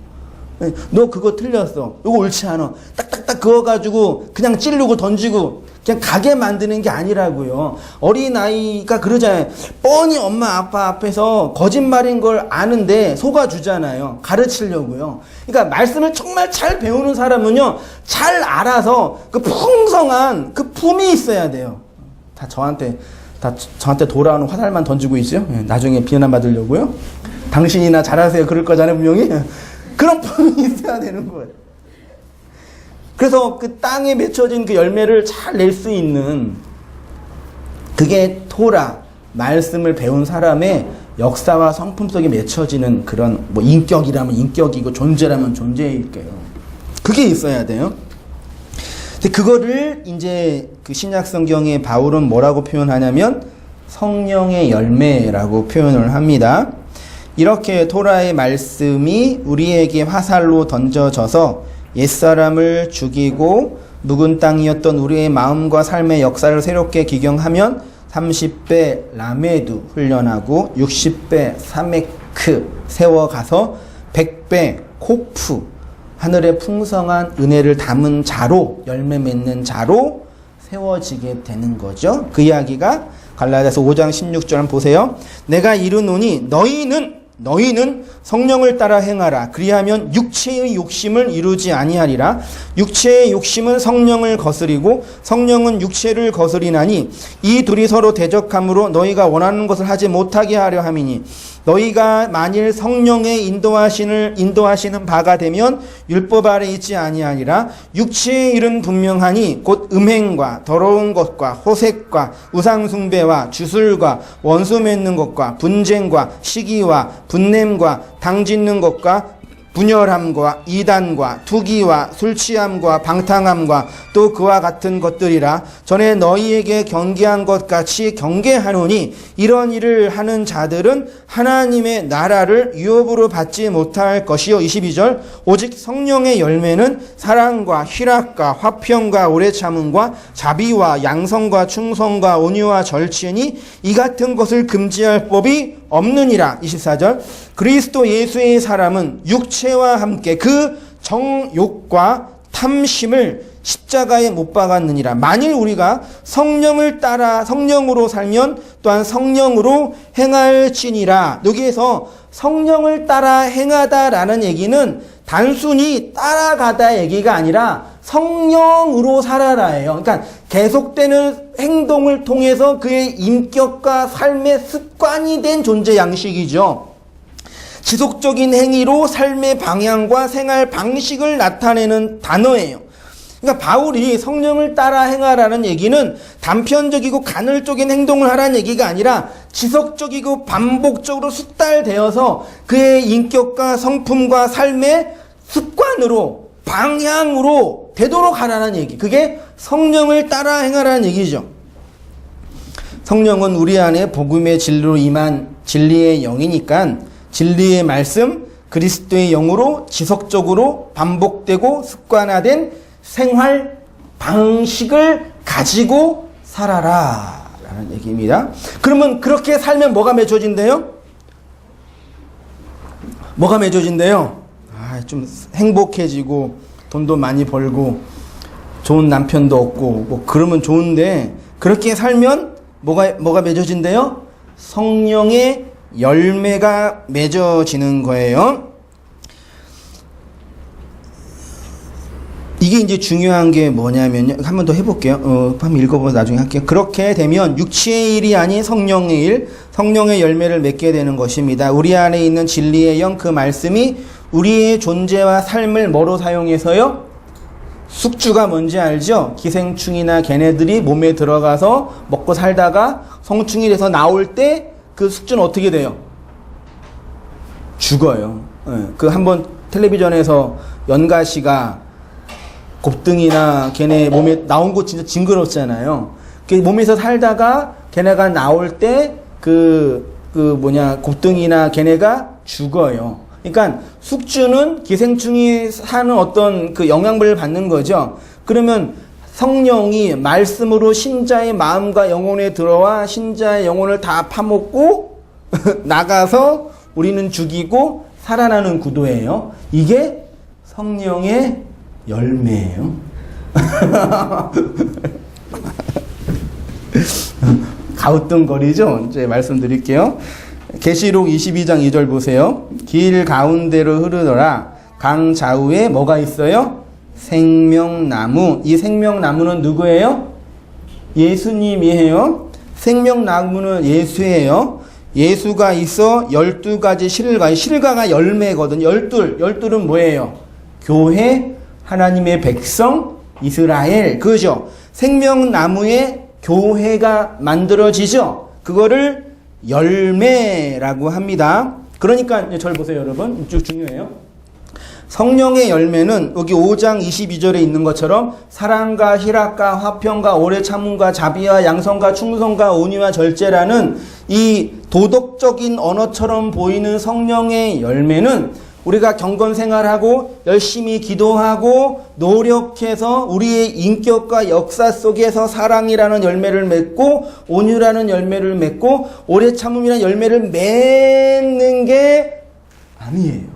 너 그거 틀렸어. 이거 옳지 않아. 딱딱딱 그어가지고 그냥 찌르고 던지고 그냥 가게 만드는 게 아니라고요. 어린아이가 그러잖아요. 뻔히 엄마 아빠 앞에서 거짓말인 걸 아는데 속아주잖아요. 가르치려고요. 그러니까 말씀을 정말 잘 배우는 사람은요, 잘 알아서 그 풍성한 그 품이 있어야 돼요. 다 저한테 돌아오는 화살만 던지고 있어요. 나중에 비난 받으려고요. 당신이나 잘하세요 그럴 거잖아요 분명히. 그런 품이 있어야 되는 거예요. 그래서 그 땅에 맺혀진 그 열매를 잘 낼 수 있는, 그게 토라, 말씀을 배운 사람의 역사와 성품 속에 맺혀지는 그런, 인격이라면 인격이고 존재라면 존재일 거예요. 그게 있어야 돼요. 근데 그거를 이제 그 신약 성경의 바울은 뭐라고 표현하냐면 성령의 열매라고 표현을 합니다. 이렇게 토라의 말씀이 우리에게 화살로 던져져서 옛사람을 죽이고 묵은 땅이었던 우리의 마음과 삶의 역사를 새롭게 기경하면 30배 라메두 훈련하고 60배 사메크 세워가서 100배 코프 하늘의 풍성한 은혜를 담은 자로 열매 맺는 자로 세워지게 되는 거죠. 그 이야기가 갈라디아서 5장 16절 한번 보세요. 내가 이르노니 너희는 성령을 따라 행하라. 그리하면 육체의 욕심을 이루지 아니하리라. 육체의 욕심은 성령을 거스리고 성령은 육체를 거스리나니 이 둘이 서로 대적함으로 너희가 원하는 것을 하지 못하게 하려 함이니 너희가 만일 성령의 인도하시는 바가 되면 율법 아래 있지 아니하니라. 육체의 일은 분명하니 곧 음행과 더러운 것과 호색과 우상숭배와 주술과 원수 맺는 것과 분쟁과 시기와 분냄과 당짓는 것과 분열함과 이단과 투기와 술취함과 방탕함과 또 그와 같은 것들이라. 전에 너희에게 경계한 것 같이 경계하노니 이런 일을 하는 자들은 하나님의 나라를 유업으로 받지 못할 것이요. 22절 오직 성령의 열매는 사랑과 희락과 화평과 오래 참음과 자비와 양성과 충성과 온유와 절치니 이 같은 것을 금지할 법이 없느니라. 24절 그리스도 예수의 사람은 육체와 함께 그 정욕과 탐심을 십자가에 못 박았느니라. 만일 우리가 성령을 따라 성령으로 살면 또한 성령으로 행할지니라. 여기에서 성령을 따라 행하다라는 얘기는 단순히 따라가다 얘기가 아니라 성령으로 살아라예요. 그러니까 계속되는 행동을 통해서 그의 인격과 삶의 습관이 된 존재 양식이죠. 지속적인 행위로 삶의 방향과 생활 방식을 나타내는 단어예요. 그러니까 바울이 성령을 따라 행하라는 얘기는 단편적이고 간헐적인 행동을 하라는 얘기가 아니라 지속적이고 반복적으로 숙달되어서 그의 인격과 성품과 삶의 습관으로 방향으로 되도록 하라는 얘기. 그게 성령을 따라 행하라는 얘기죠. 성령은 우리 안에 복음의 진리로 임한 진리의 영이니까 진리의 말씀, 그리스도의 영으로 지속적으로 반복되고 습관화된 생활 방식을 가지고 살아라 라는 얘기입니다. 그러면 그렇게 살면 뭐가 맺어진대요? 뭐가 맺어진대요? 좀 행복해지고 돈도 많이 벌고 좋은 남편도 얻고 뭐 그러면 좋은데 그렇게 살면 뭐가 맺어진대요? 성령의 열매가 맺어지는 거예요. 이게 이제 중요한 게 뭐냐면요. 한 번 더 해볼게요. 한번 읽어보고 나중에 할게요. 그렇게 되면 육체의 일이 아닌 성령의 일, 성령의 열매를 맺게 되는 것입니다. 우리 안에 있는 진리의 영, 그 말씀이 우리의 존재와 삶을 뭐로 사용해서요? 숙주가 뭔지 알죠? 기생충이나 걔네들이 몸에 들어가서 먹고 살다가 성충이 돼서 나올 때 그 숙주는 어떻게 돼요? 죽어요. 그 한번 텔레비전에서 연가시가 곱등이나 걔네 몸에 나온 거 진짜 징그럽잖아요. 그 몸에서 살다가 걔네가 나올 때 곱등이나 걔네가 죽어요. 그러니까 숙주는 기생충이 사는 어떤 그 영향을 받는 거죠. 그러면 성령이 말씀으로 신자의 마음과 영혼에 들어와 신자의 영혼을 다 파먹고 나가서 우리는 죽이고 살아나는 구도예요. 이게 성령의 열매예요. 가우뚱거리죠? 이제 말씀드릴게요. 계시록 22장 2절 보세요. 길 가운데로 흐르더라. 강 좌우에 뭐가 있어요? 생명나무. 이 생명나무는 누구예요? 예수님이에요. 생명나무는 예수예요. 예수가 있어 12가지 실과, 실과가 열매거든요. 열둘은 뭐예요? 교회, 하나님의 백성, 이스라엘. 그죠? 생명나무에 교회가 만들어지죠? 그거를 열매라고 합니다. 그러니까 절 보세요, 여러분. 쭉 중요해요. 성령의 열매는 여기 5장 22절에 있는 것처럼 사랑과 희락과 화평과 오래 참음과 자비와 양성과 충성과 온유와 절제라는 이 도덕적인 언어처럼 보이는 성령의 열매는 우리가 경건생활하고 열심히 기도하고 노력해서 우리의 인격과 역사 속에서 사랑이라는 열매를 맺고 온유라는 열매를 맺고 오래 참음이라는 열매를 맺는 게 아니에요.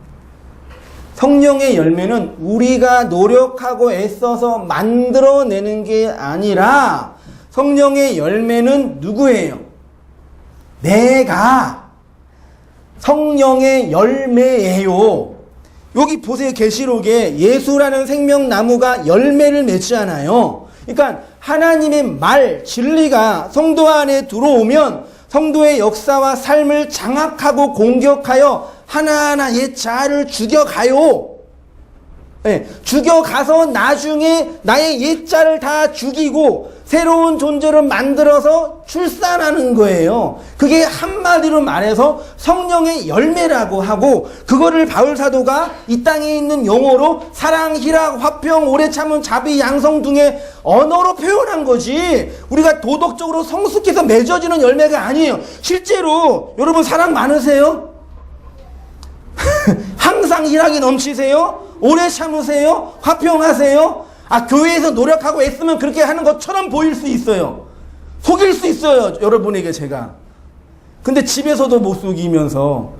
성령의 열매는 우리가 노력하고 애써서 만들어내는 게 아니라 성령의 열매는 누구예요? 내가 성령의 열매예요. 여기 보세요. 계시록에 예수라는 생명나무가 열매를 맺잖아요. 그러니까 하나님의 말, 진리가 성도 안에 들어오면 성도의 역사와 삶을 장악하고 공격하여 하나하나 옛 자아를 죽여가요. 네, 죽여가서 나중에 나의 옛 자를 다 죽이고 새로운 존재를 만들어서 출산하는 거예요. 그게 한마디로 말해서 성령의 열매라고 하고, 그거를 바울 사도가 이 땅에 있는 용어로 사랑, 희락, 화평, 오래 참음, 자비, 양성 등의 언어로 표현한 거지, 우리가 도덕적으로 성숙해서 맺어지는 열매가 아니에요. 실제로 여러분 사랑 많으세요? 항상 희락이 넘치세요? 오래 참으세요? 화평하세요? 교회에서 노력하고 애쓰면 그렇게 하는 것처럼 보일 수 있어요. 속일 수 있어요, 여러분에게 제가. 근데 집에서도 못 속이면서,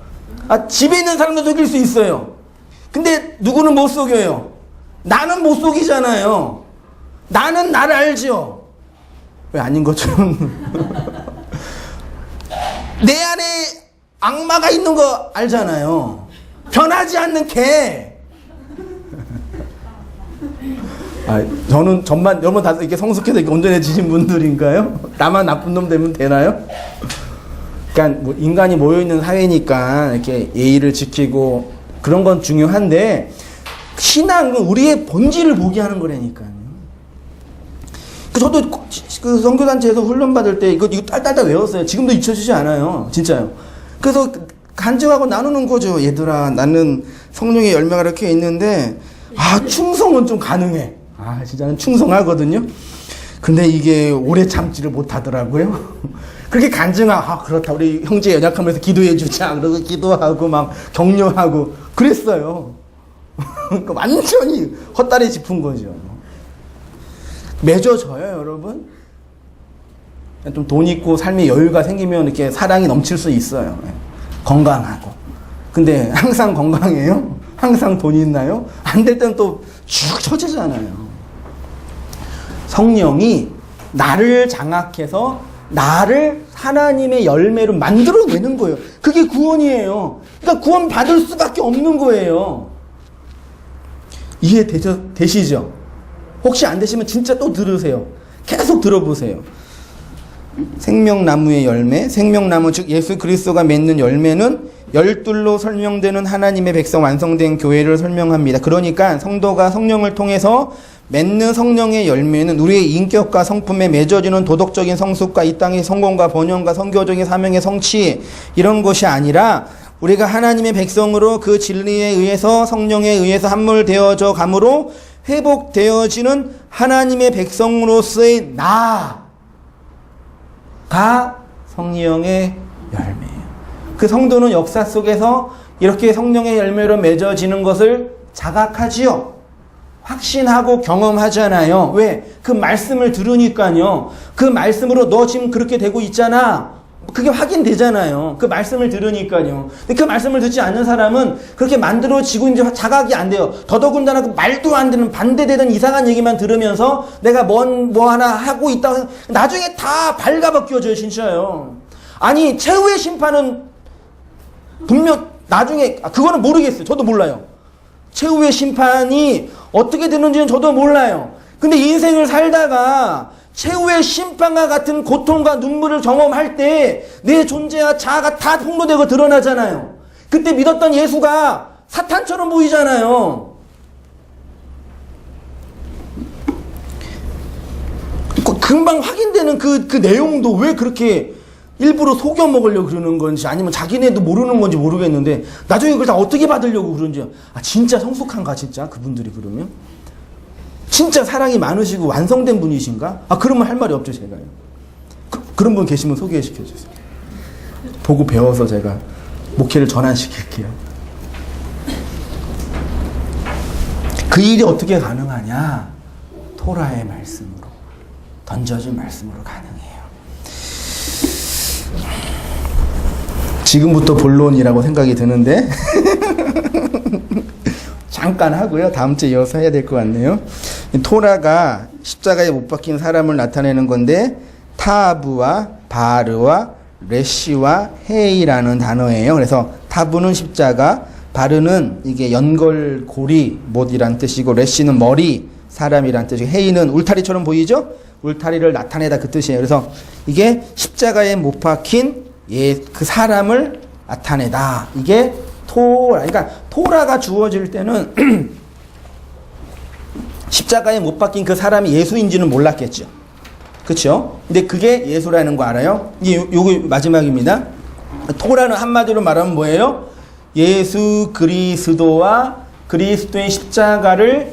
집에 있는 사람도 속일 수 있어요. 근데 누구는 못 속여요? 나는 못 속이잖아요. 나는 나를 알죠? 왜 아닌 것처럼. 내 안에 악마가 있는 거 알잖아요. 변하지 않는 개. 저는 여러분 다 이렇게 성숙해서 이렇게 온전해지신 분들인가요? 나만 나쁜 놈 되면 되나요? 그러니까 뭐 인간이 모여있는 사회니까 이렇게 예의를 지키고 그런 건 중요한데, 신앙은 우리의 본질을 보게 하는 거라니까요. 저도 그 선교단체에서 훈련 받을 때 이거 딸딸딸 외웠어요. 지금도 잊혀지지 않아요. 진짜요. 그래서 간증하고 나누는 거죠. 얘들아, 나는 성령의 열매가 이렇게 있는데, 충성은 좀 가능해. 진짜는 충성하거든요. 근데 이게 오래 참지를 못하더라고요. 그렇게 그렇다. 우리 형제 연약하면서 기도해 주자. 그러고 기도하고 막 격려하고 그랬어요. 완전히 헛다리 짚은 거죠. 맺어져요, 여러분. 좀 돈 있고 삶의 여유가 생기면 이렇게 사랑이 넘칠 수 있어요. 건강하고. 근데 항상 건강해요? 항상 돈이 있나요? 안 될 때는 또 쭉 처지잖아요. 성령이 나를 장악해서 나를 하나님의 열매로 만들어내는 거예요. 그게 구원이에요. 그러니까 구원 받을 수밖에 없는 거예요. 이해되시죠? 혹시 안 되시면 진짜 또 들으세요. 계속 들어보세요. 생명나무의 열매, 생명나무 즉 예수 그리스도가 맺는 열매는 열둘로 설명되는 하나님의 백성 완성된 교회를 설명합니다. 그러니까 성도가 성령을 통해서 맺는 성령의 열매는 우리의 인격과 성품에 맺어지는 도덕적인 성숙과 이 땅의 성공과 번영과 선교적인 사명의 성취, 이런 것이 아니라 우리가 하나님의 백성으로 그 진리에 의해서 성령에 의해서 함몰되어져 감으로 회복되어지는 하나님의 백성으로서의 나가 성령의 열매예요. 그 성도는 역사 속에서 이렇게 성령의 열매로 맺어지는 것을 자각하지요. 확신하고 경험하잖아요. 왜? 그 말씀을 들으니까요. 그 말씀으로 너 지금 그렇게 되고 있잖아. 그게 확인되잖아요. 그 말씀을 들으니까요. 근데 그 말씀을 듣지 않는 사람은 그렇게 만들어지고 이제 자각이 안 돼요. 더더군다나 그 말도 안 되는 반대되는 이상한 얘기만 들으면서 내가 뭐 하나 하고 있다고 나중에 다 발가벗겨져요, 진짜요. 아니, 최후의 심판은 분명 나중에, 그거는 모르겠어요. 저도 몰라요. 최후의 심판이 어떻게 되는지는 저도 몰라요. 근데 인생을 살다가 최후의 심판과 같은 고통과 눈물을 경험할 때 내 존재와 자아가 다 폭로되고 드러나잖아요. 그때 믿었던 예수가 사탄처럼 보이잖아요. 금방 확인되는 그 내용도 왜 그렇게 일부러 속여 먹으려고 그러는 건지 아니면 자기네도 모르는 건지 모르겠는데 나중에 그걸 다 어떻게 받으려고 그런지 진짜 성숙한가 진짜 그분들이 그러면? 진짜 사랑이 많으시고 완성된 분이신가? 그러면 할 말이 없죠 제가요. 그런 분 계시면 소개시켜 주세요. 보고 배워서 제가 목회를 전환시킬게요. 그 일이 어떻게 가능하냐? 토라의 말씀으로, 던져진 말씀으로 가능해요. 지금부터 본론이라고 생각이 드는데 잠깐 하고요. 다음 주에 이어서 해야 될 것 같네요. 토라가 십자가에 못 박힌 사람을 나타내는 건데 타브와 바르와 레시와 헤이라는 단어예요. 그래서 타브는 십자가, 바르는 이게 연결고리, 못이란 뜻이고, 레시는 머리, 사람이란 뜻이고, 헤이는 울타리처럼 보이죠? 울타리를 나타내다 그 뜻이에요. 그래서 이게 십자가에 못 박힌 그 사람을 나타내다. 이게 토라. 그러니까 토라가 주어질 때는 십자가에 못 박힌 그 사람이 예수인지는 몰랐겠죠. 그렇죠? 근데 그게 예수라는 거 알아요? 이게 요거 마지막입니다. 토라는 한마디로 말하면 뭐예요? 예수 그리스도와 그리스도의 십자가를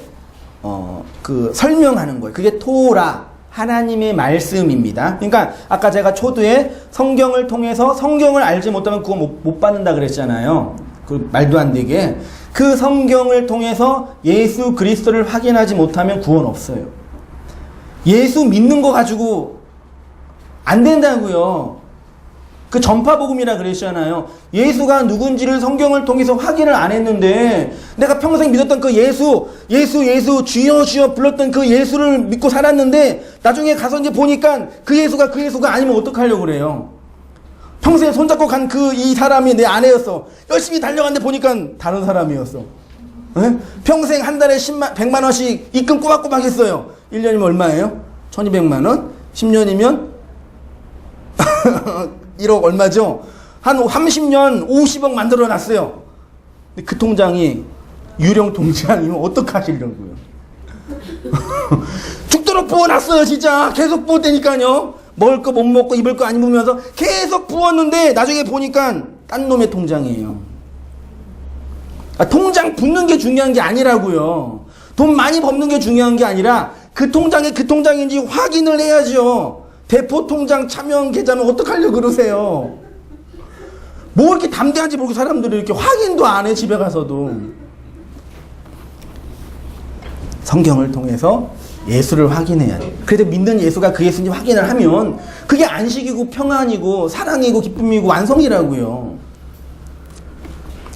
설명하는 거예요. 그게 토라, 하나님의 말씀입니다. 그러니까 아까 제가 초두에 성경을 통해서 성경을 알지 못하면 구원 못 받는다 그랬잖아요. 그 말도 안 되게. 그 성경을 통해서 예수 그리스도를 확인하지 못하면 구원 없어요. 예수 믿는 거 가지고 안 된다고요. 그 전파복음이라 그랬잖아요. 예수가 누군지를 성경을 통해서 확인을 안 했는데 내가 평생 믿었던 그 예수 주여 주여 불렀던 그 예수를 믿고 살았는데 나중에 가서 이제 보니까 그 예수가 아니면 어떡하려고 그래요. 평생 손잡고 간 이 사람이 내 아내였어. 열심히 달려갔는데 보니까 다른 사람이었어. 네? 평생 한 달에 100만 원씩 입금 꼬박꼬박 했어요. 1년이면 얼마예요? 1200만 원? 10년이면 1억 얼마죠? 한 30년 50억 만들어 놨어요. 근데 그 통장이 유령 통장이면 어떡하시려고요? 죽도록 부어놨어요, 진짜. 계속 부었다니까요. 먹을 거 못 먹고 입을 거 안 입으면서 계속 부었는데 나중에 보니까 딴 놈의 통장이에요. 통장 붓는 게 중요한 게 아니라고요. 돈 많이 버는 게 중요한 게 아니라 그 통장이 그 통장인지 확인을 해야죠. 대포 통장 차명 계좌면 어떡하려고 그러세요? 뭐 이렇게 담대한지 모르고 사람들이 이렇게 확인도 안 해, 집에 가서도. 성경을 통해서 예수를 확인해야 돼. 그래도 믿는 예수가 그 예수님 확인을 하면 그게 안식이고 평안이고 사랑이고 기쁨이고 완성이라고요.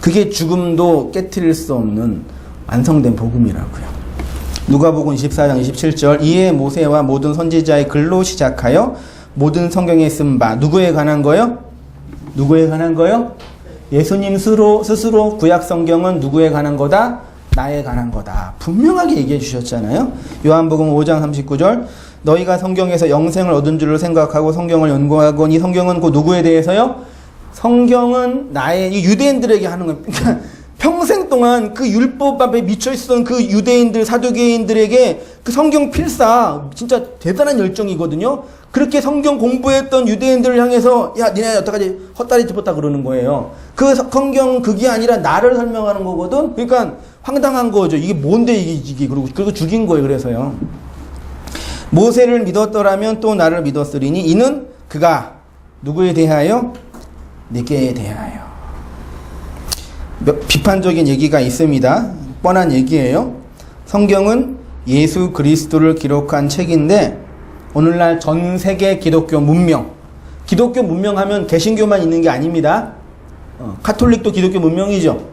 그게 죽음도 깨트릴 수 없는 완성된 복음이라고요. 누가복음 24장 27절 이에 모세와 모든 선지자의 글로 시작하여 모든 성경에 쓴 바 누구에 관한 거요? 누구에 관한 거요? 예수님 스스로 구약 성경은 누구에 관한 거다? 나에 관한 거다. 분명하게 얘기해 주셨잖아요. 요한복음 5장 39절 너희가 성경에서 영생을 얻은 줄을 생각하고 성경을 연구하고 이 성경은 그 누구에 대해서요? 성경은 나의 유대인들에게 하는 거예요. 그러니까 평생 동안 그 율법 앞에 미쳐 있었던 그 유대인들, 사두개인들에게 그 성경 필사 진짜 대단한 열정이거든요. 그렇게 성경 공부했던 유대인들을 향해서 야 니네 여태까지 헛다리 짚었다 그러는 거예요. 그 성경 그게 아니라 나를 설명하는 거거든. 그러니까 황당한 거죠. 이게 뭔데 이게 그리고 죽인 거예요. 그래서요. 모세를 믿었더라면 또 나를 믿었으리니 이는 그가 누구에 대하여? 내게 대하여. 비판적인 얘기가 있습니다. 뻔한 얘기예요. 성경은 예수 그리스도를 기록한 책인데 오늘날 전 세계 기독교 문명 하면 개신교만 있는 게 아닙니다. 카톨릭도 기독교 문명이죠.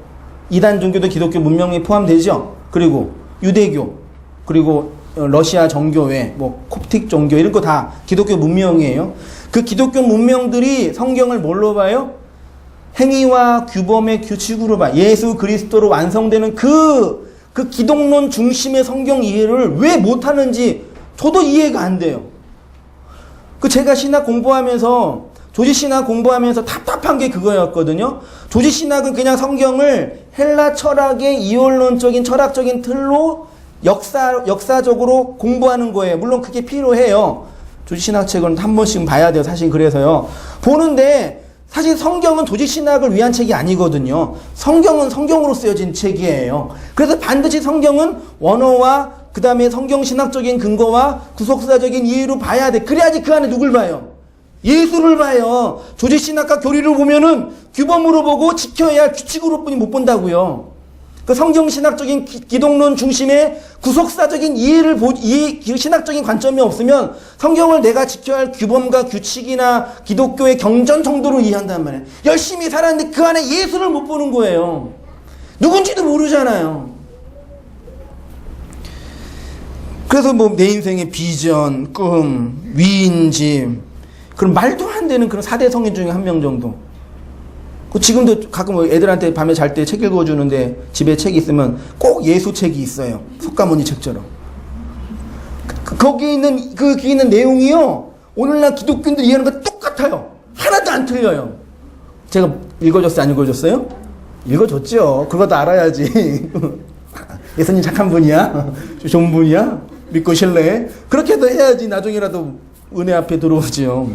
이단 종교도 기독교 문명에 포함되죠. 그리고 유대교, 그리고 러시아 정교회, 뭐 콥틱 종교 이런 거 다 기독교 문명이에요. 그 기독교 문명들이 성경을 뭘로 봐요? 행위와 규범의 규칙으로 봐. 예수 그리스도로 완성되는 그 기독론 중심의 성경 이해를 왜 못하는지 저도 이해가 안 돼요. 제가 신학 공부하면서 조지신학 공부하면서 답답한 게 그거였거든요. 조지신학은 그냥 성경을 헬라 철학의 이원론적인 철학적인 틀로 역사적으로 공부하는 거예요. 물론 그게 필요해요. 조직신학책은 한 번씩 봐야 돼요. 사실 그래서요. 보는데 사실 성경은 조직신학을 위한 책이 아니거든요. 성경은 성경으로 쓰여진 책이에요. 그래서 반드시 성경은 원어와 그 다음에 성경신학적인 근거와 구속사적인 이해로 봐야 돼. 그래야지 그 안에 누굴 봐요? 예수를 봐요. 조직신학과 교리를 보면은 규범으로 보고 지켜야 할 규칙으로 뿐이 못 본다고요. 그 성경신학적인 기독론 중심의 구속사적인 신학적인 관점이 없으면 성경을 내가 지켜야 할 규범과 규칙이나 기독교의 경전 정도로 이해한단 말이에요. 열심히 살았는데 그 안에 예수를 못 보는 거예요. 누군지도 모르잖아요. 그래서 뭐 내 인생의 비전, 꿈, 위인짐, 그런 말도 안 되는 그런 4대 성인 중에 한 명 정도. 지금도 가끔 애들한테 밤에 잘 때 책 읽어주는데 집에 책이 있으면 꼭 예수 책이 있어요. 석가모니 책처럼. 거기에 있는 내용이요. 오늘날 기독교인들 이해하는 거 똑같아요. 하나도 안 틀려요. 제가 읽어줬어요? 안 읽어줬어요? 읽어줬죠. 그것도 알아야지. 예수님 착한 분이야? 좋은 분이야? 믿고 신뢰해? 그렇게도 해야지 나중에라도 은혜 앞에 들어오죠.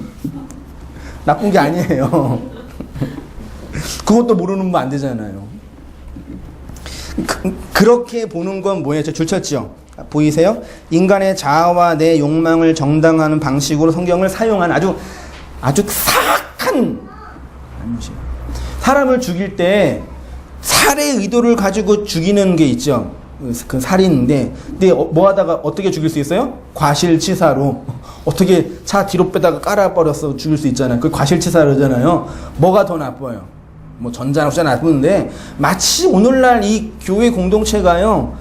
나쁜 게 아니에요. 그것도 모르는 분 안 되잖아요. 그렇게 보는 건 뭐예요? 줄 쳤죠? 보이세요? 인간의 자아와 내 욕망을 정당화하는 방식으로 성경을 사용한 아주 사악한 사람을 죽일 때 살해 의도를 가지고 죽이는 게 있죠. 그 살인인데, 근데 뭐 하다가 어떻게 죽일 수 있어요? 과실치사로. 어떻게 차 뒤로 빼다가 깔아버려서 죽일 수 있잖아요. 그 과실치사로잖아요. 뭐가 더 나빠요? 뭐 전자나 후자 나쁘는데, 마치 오늘날 이 교회 공동체가요,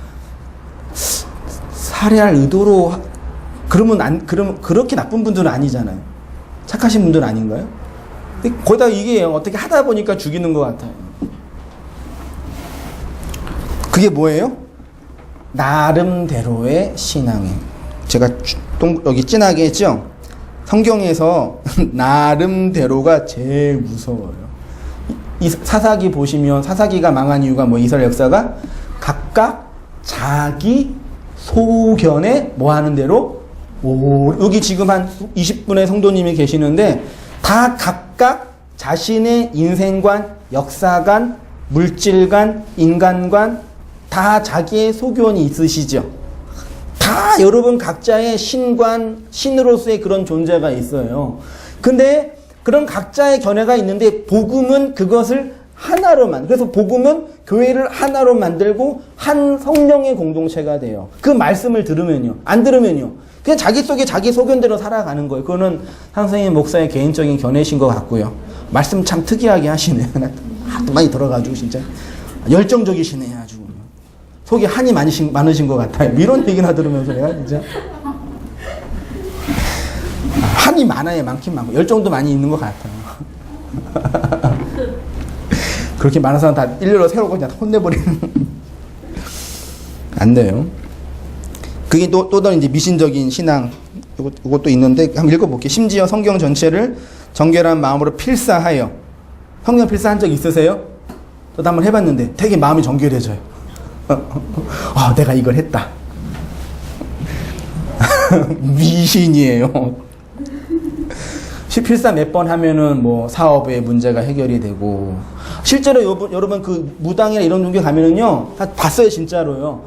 살해할 의도로, 그러면 그렇게 나쁜 분들은 아니잖아요. 착하신 분들은 아닌가요? 근데 거기다 이게 어떻게 하다 보니까 죽이는 것 같아요. 그게 뭐예요? 나름대로의 신앙이에요. 제가 여기 진하게 했죠? 성경에서 나름대로가 제일 무서워요. 이 사사기 보시면 사사기가 망한 이유가 뭐 이스라엘 역사가 각각 자기 소견에 뭐 하는 대로 여기 지금 한 20분의 성도님이 계시는데 다 각각 자신의 인생관, 역사관, 물질관, 인간관 다 자기의 소견이 있으시죠. 다 여러분 각자의 신관, 신으로서의 그런 존재가 있어요. 근데 그런 각자의 견해가 있는데 복음은 그것을 하나로만, 그래서 복음은 교회를 하나로 만들고 한 성령의 공동체가 돼요. 그 말씀을 들으면요. 안 들으면요. 그냥 자기 속에 자기 소견대로 살아가는 거예요. 그거는 선생님 목사의 개인적인 견해신 것 같고요. 말씀 참 특이하게 하시네요. 하도 많이 들어가지고 진짜 열정적이시네요. 아주 속에 한이 많으신 것 같아요. 이런 얘기나 들으면서 내가 진짜 한이 많아요. 많긴 많고 열정도 많이 있는 것 같아요. 그렇게 많은 사람 다 일렬로 세우고 그냥 혼내버리는 안 돼요. 그게 또 다른 이제 미신적인 신앙 이것도 있는데 한번 읽어볼게요. 심지어 성경 전체를 정결한 마음으로 필사하여. 성경 필사한 적 있으세요? 저도 한번 해봤는데 되게 마음이 정결해져요. 내가 이걸 했다. 미신이에요. 필사 몇 번 하면은 뭐 사업의 문제가 해결이 되고, 실제로 여러분 그 무당이나 이런 종교 가면은요, 다 봤어요. 진짜로요.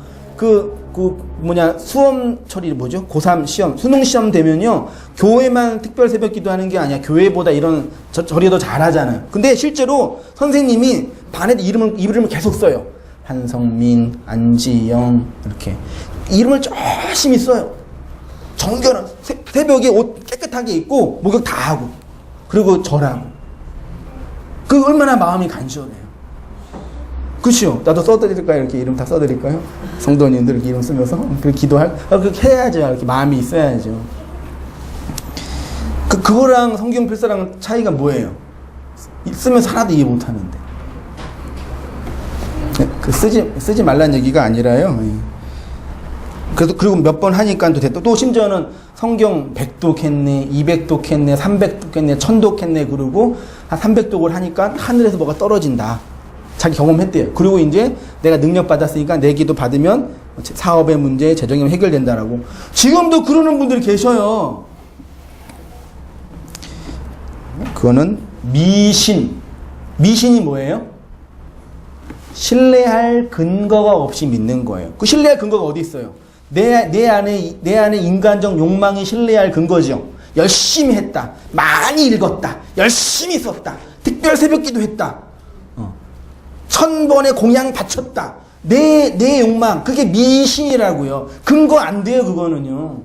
수험 처리 뭐죠? 고3 시험, 수능 시험 되면요, 교회만 특별 새벽 기도 하는 게 아니야. 교회보다 이런 절이 더 잘하잖아요. 근데 실제로 선생님이 반에 이름을 계속 써요. 한성민, 안지영, 이렇게. 이름을 열심히 써요. 정결한, 새벽에 옷 깨끗하게 입고, 목욕 다 하고, 그리고 절하고. 그 얼마나 마음이 간절해요. 그렇죠? 나도 써드릴까요? 이렇게 이름 다 써드릴까요? 성도님들 이렇게 이름 쓰면서 그렇게 기도할 그렇게 해야죠. 이렇게 마음이 있어야죠. 그거랑 성경 필사랑 차이가 뭐예요? 쓰면서 하나도 이해 못하는데. 쓰지 말라는 얘기가 아니라요. 그리고 몇 번 하니까 또 심지어는 성경 100독 했네, 200독 했네, 300독 했네, 1000독 했네, 그러고 한 300독을 하니까 하늘에서 뭐가 떨어진다. 자기 경험했대요. 그리고 이제 내가 능력 받았으니까 내 기도 받으면 사업의 문제, 재정이 해결된다라고. 지금도 그러는 분들이 계셔요. 그거는 미신. 미신이 뭐예요? 신뢰할 근거가 없이 믿는 거예요. 그 신뢰할 근거가 어디 있어요? 내 안에 인간적 욕망이 신뢰할 근거죠. 열심히 했다. 많이 읽었다. 열심히 썼다. 특별 새벽기도 했다. 1000번의 공양 바쳤다. 내 욕망. 그게 미신이라고요. 근거 안 돼요, 그거는요.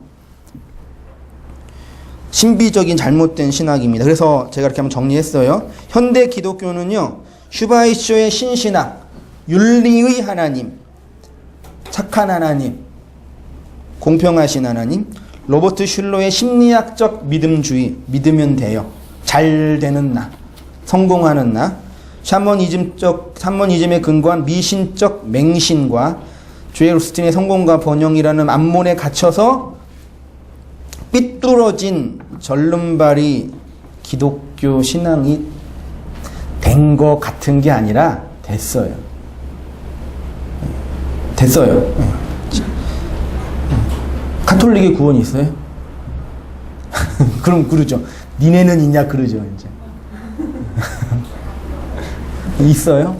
신비적인 잘못된 신학입니다. 그래서 제가 이렇게 한번 정리했어요. 현대 기독교는요, 슈바이쇼의 신신학, 윤리의 하나님, 착한 하나님, 공평하신 하나님, 로버트 슐러의 심리학적 믿음주의, 믿으면 돼요. 잘 되는 나, 성공하는 나, 샤머니즘에 근거한 미신적 맹신과 조엘 오스틴의 성공과 번영이라는 암몬에 갇혀서 삐뚤어진 절름발이 기독교 신앙이 된 것 같은 게 아니라 됐어요. 됐어요. 카톨릭의 구원이 있어요? 그럼 그러죠. 니네는 있냐 그러죠. 이제. 있어요?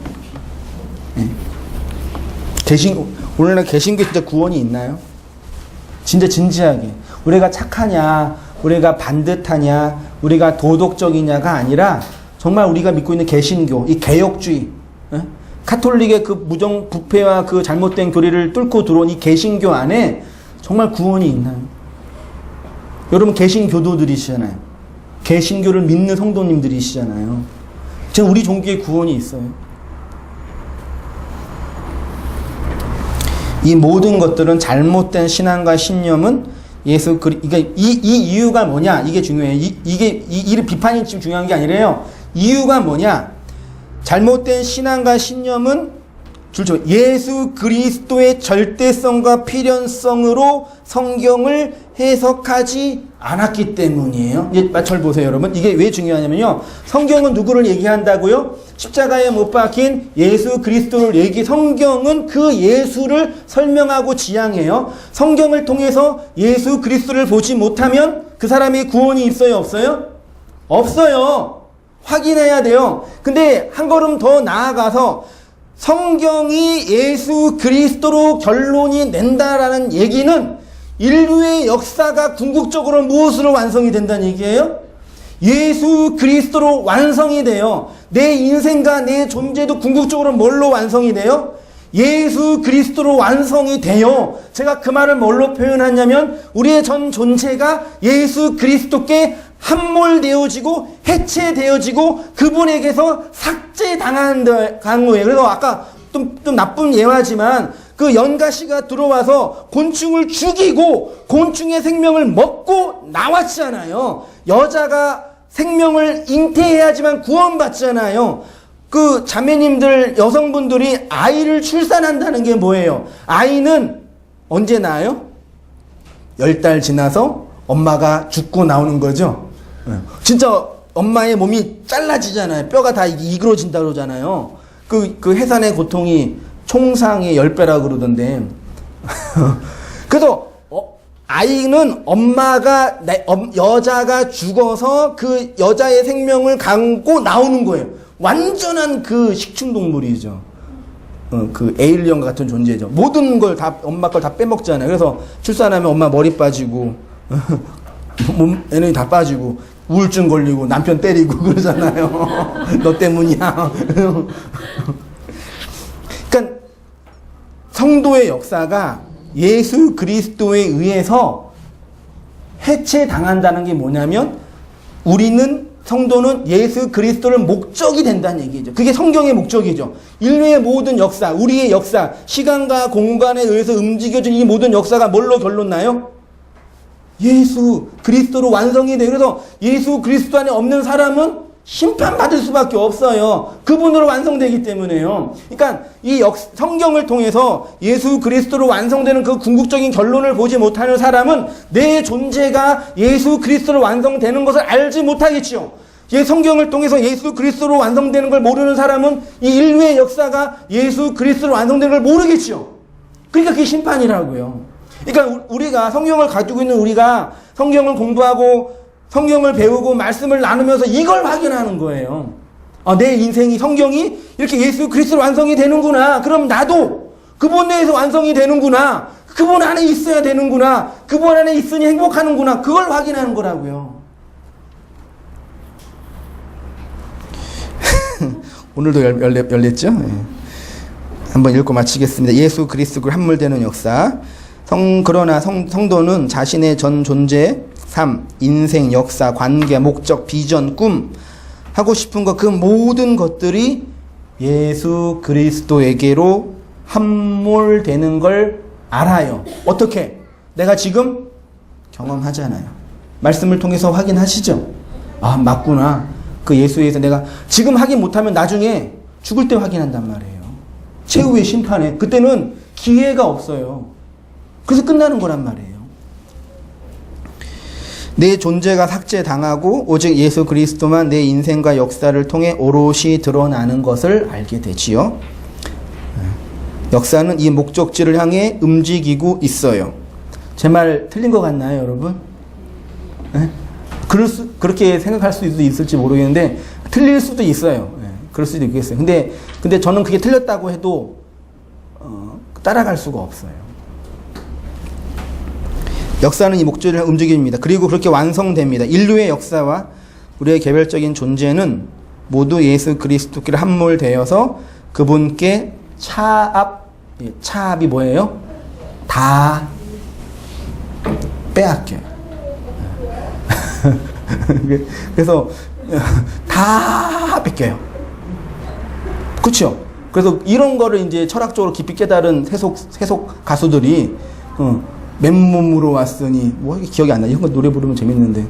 오늘날 개신교 진짜 구원이 있나요? 진짜 진지하게. 우리가 착하냐, 우리가 반듯하냐, 우리가 도덕적이냐가 아니라 정말 우리가 믿고 있는 개신교, 이 개혁주의, 카톨릭의 그 무정 부패와 그 잘못된 교리를 뚫고 들어온 이 개신교 안에 정말 구원이 있나요? 여러분 개신교도들이시잖아요. 개신교를 믿는 성도님들이시잖아요. 지금 우리 종교에 구원이 있어요. 이 모든 것들은 잘못된 신앙과 신념은 그러니까 이 이유가 뭐냐? 이게 중요해요. 이 비판이 지금 중요한 게 아니래요. 이유가 뭐냐? 잘못된 신앙과 신념은 예수 그리스도의 절대성과 필연성으로 성경을 해석하지 않았기 때문이에요. 이제 마찰 보세요, 여러분. 이게 왜 중요하냐면요. 성경은 누구를 얘기한다고요? 십자가에 못 박힌 예수 그리스도를 성경은 그 예수를 설명하고 지향해요. 성경을 통해서 예수 그리스도를 보지 못하면 그 사람의 구원이 있어요, 없어요? 없어요. 확인해야 돼요. 근데 한 걸음 더 나아가서 성경이 예수 그리스도로 결론이 낸다라는 얘기는 인류의 역사가 궁극적으로 무엇으로 완성이 된다는 얘기예요? 예수 그리스도로 완성이 돼요. 내 인생과 내 존재도 궁극적으로 뭘로 완성이 돼요? 예수 그리스도로 완성이 돼요. 제가 그 말을 뭘로 표현하냐면 우리의 전 존재가 예수 그리스도께 함몰되어지고 해체되어지고 그분에게서 삭제당한 거예요. 그래서 아까 좀 나쁜 예화지만 그 연가시가 들어와서 곤충을 죽이고 곤충의 생명을 먹고 나왔잖아요. 여자가 생명을 잉태해야지만 구원받잖아요. 그 자매님들, 여성분들이 아이를 출산한다는 게 뭐예요? 아이는 언제 낳아요? 10달 지나서 엄마가 죽고 나오는 거죠. 진짜 엄마의 몸이 잘라지잖아요. 뼈가 다 이그러진다 그러잖아요. 그 해산의 고통이 총상의 10배라고 그러던데. 그래서 아이는 여자가 죽어서 그 여자의 생명을 갖고 나오는 거예요. 완전한 그 식충동물이죠. 그 에일리언 같은 존재죠. 모든 걸 다 엄마 걸 다 빼먹잖아요. 그래서 출산하면 엄마 머리 빠지고 몸 에너지 다 빠지고 우울증 걸리고 남편 때리고 그러잖아요. 너 때문이야. 그러니까 성도의 역사가 예수 그리스도에 의해서 해체당한다는 게 뭐냐면 성도는 예수 그리스도를 목적이 된다는 얘기죠. 그게 성경의 목적이죠. 인류의 모든 역사, 우리의 역사, 시간과 공간에 의해서 움직여진 이 모든 역사가 뭘로 결론나요? 예수 그리스도로 완성이 돼요. 그래서 예수 그리스도 안에 없는 사람은 심판받을 수밖에 없어요. 그분으로 완성되기 때문에요. 그러니까 성경을 통해서 예수 그리스도로 완성되는 그 궁극적인 결론을 보지 못하는 사람은 내 존재가 예수 그리스도로 완성되는 것을 알지 못하겠지요. 성경을 통해서 예수 그리스도로 완성되는 걸 모르는 사람은 이 인류의 역사가 예수 그리스도로 완성되는 걸 모르겠지요. 그러니까 그게 심판이라고요. 그러니까 우리가 성경을 가지고 있는 우리가 성경을 공부하고 성경을 배우고 말씀을 나누면서 이걸 확인하는 거예요. 내 인생이 성경이 이렇게 예수 그리스도로 완성이 되는구나. 그럼 나도 그분 내에서 완성이 되는구나. 그분 안에 있어야 되는구나. 그분 안에 있으니 행복하는구나. 그걸 확인하는 거라고요. 오늘도 열렸죠? 네. 한번 읽고 마치겠습니다. 예수 그리스도를 함몰되는 역사. 그러나 성도는 자신의 전 존재, 삶, 인생, 역사, 관계, 목적, 비전, 꿈, 하고 싶은 것, 그 모든 것들이 예수 그리스도에게로 함몰되는 걸 알아요. 어떻게? 내가 지금 경험하잖아요. 말씀을 통해서 확인하시죠? 맞구나. 그 예수에서 내가 지금 확인 못하면 나중에 죽을 때 확인한단 말이에요. 최후의 심판에. 그때는 기회가 없어요. 그래서 끝나는 거란 말이에요. 내 존재가 삭제당하고 오직 예수 그리스도만 내 인생과 역사를 통해 오롯이 드러나는 것을 알게 되지요. 역사는 이 목적지를 향해 움직이고 있어요. 제 말 틀린 것 같나요, 여러분? 네? 그렇게 생각할 수도 있을지 모르겠는데 틀릴 수도 있어요. 네, 그럴 수도 있겠어요. 근데 저는 그게 틀렸다고 해도 따라갈 수가 없어요. 역사는 이 목적지를 움직입니다. 그리고 그렇게 완성됩니다. 인류의 역사와 우리의 개별적인 존재는 모두 예수 그리스도께 함몰되어서 그분께 차압이 뭐예요? 다 빼앗겨요. 그래서 다 뺏겨요. 그렇죠? 그래서 이런 거를 이제 철학적으로 깊이 깨달은 세속 가수들이 맨몸으로 왔으니 기억이 안 나. 이런 거 노래 부르면 재밌는데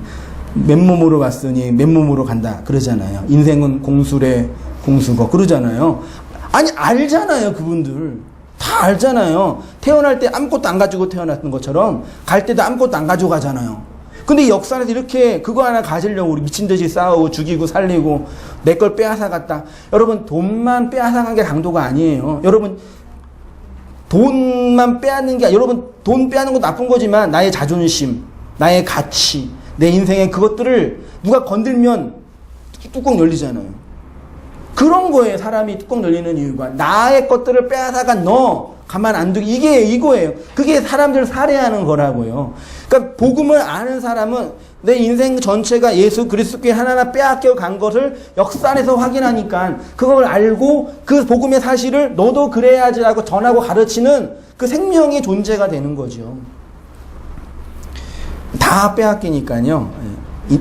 맨몸으로 왔으니 맨몸으로 간다 그러잖아요. 인생은 공수래 공수거 그러잖아요. 아니 알잖아요. 그분들 다 알잖아요. 태어날 때 아무것도 안 가지고 태어났던 것처럼 갈 때도 아무것도 안 가지고 가잖아요. 근데 역사에서 이렇게 그거 하나 가지려고 우리 미친 듯이 싸우고 죽이고 살리고 내 걸 빼앗아 갔다. 여러분 돈만 빼앗아 간 게 강도가 아니에요. 여러분 돈만 빼앗는 게 여러분 돈 빼앗는 것도 나쁜 거지만 나의 자존심, 나의 가치, 내 인생의 그것들을 누가 건들면 뚜껑 열리잖아요. 그런 거에 사람이 뚜껑 열리는 이유가 나의 것들을 빼앗아간 너 가만 안 두기 이거예요. 그게 사람들 살해하는 거라고요. 그러니까 복음을 아는 사람은 내 인생 전체가 예수 그리스도께 하나하나 빼앗겨 간 것을 역사 안에서 확인하니까 그걸 알고 그 복음의 사실을 너도 그래야지라고 전하고 가르치는 그 생명의 존재가 되는 거죠. 다 빼앗기니까요.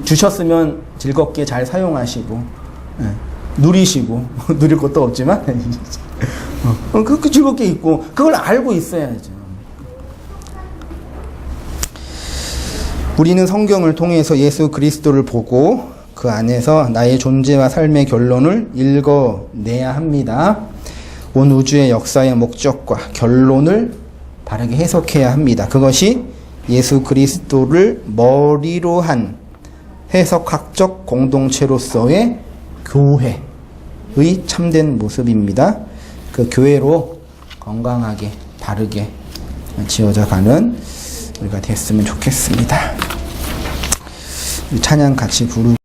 주셨으면 즐겁게 잘 사용하시고 누리시고 누릴 것도 없지만 그 즐겁게 있고 그걸 알고 있어야죠. 우리는 성경을 통해서 예수 그리스도를 보고 그 안에서 나의 존재와 삶의 결론을 읽어내야 합니다. 온 우주의 역사의 목적과 결론을 바르게 해석해야 합니다. 그것이 예수 그리스도를 머리로 한 해석학적 공동체로서의 교회의 참된 모습입니다. 그 교회로 건강하게 바르게 지어져 가는 우리가 됐으면 좋겠습니다. 찬양 같이 부르고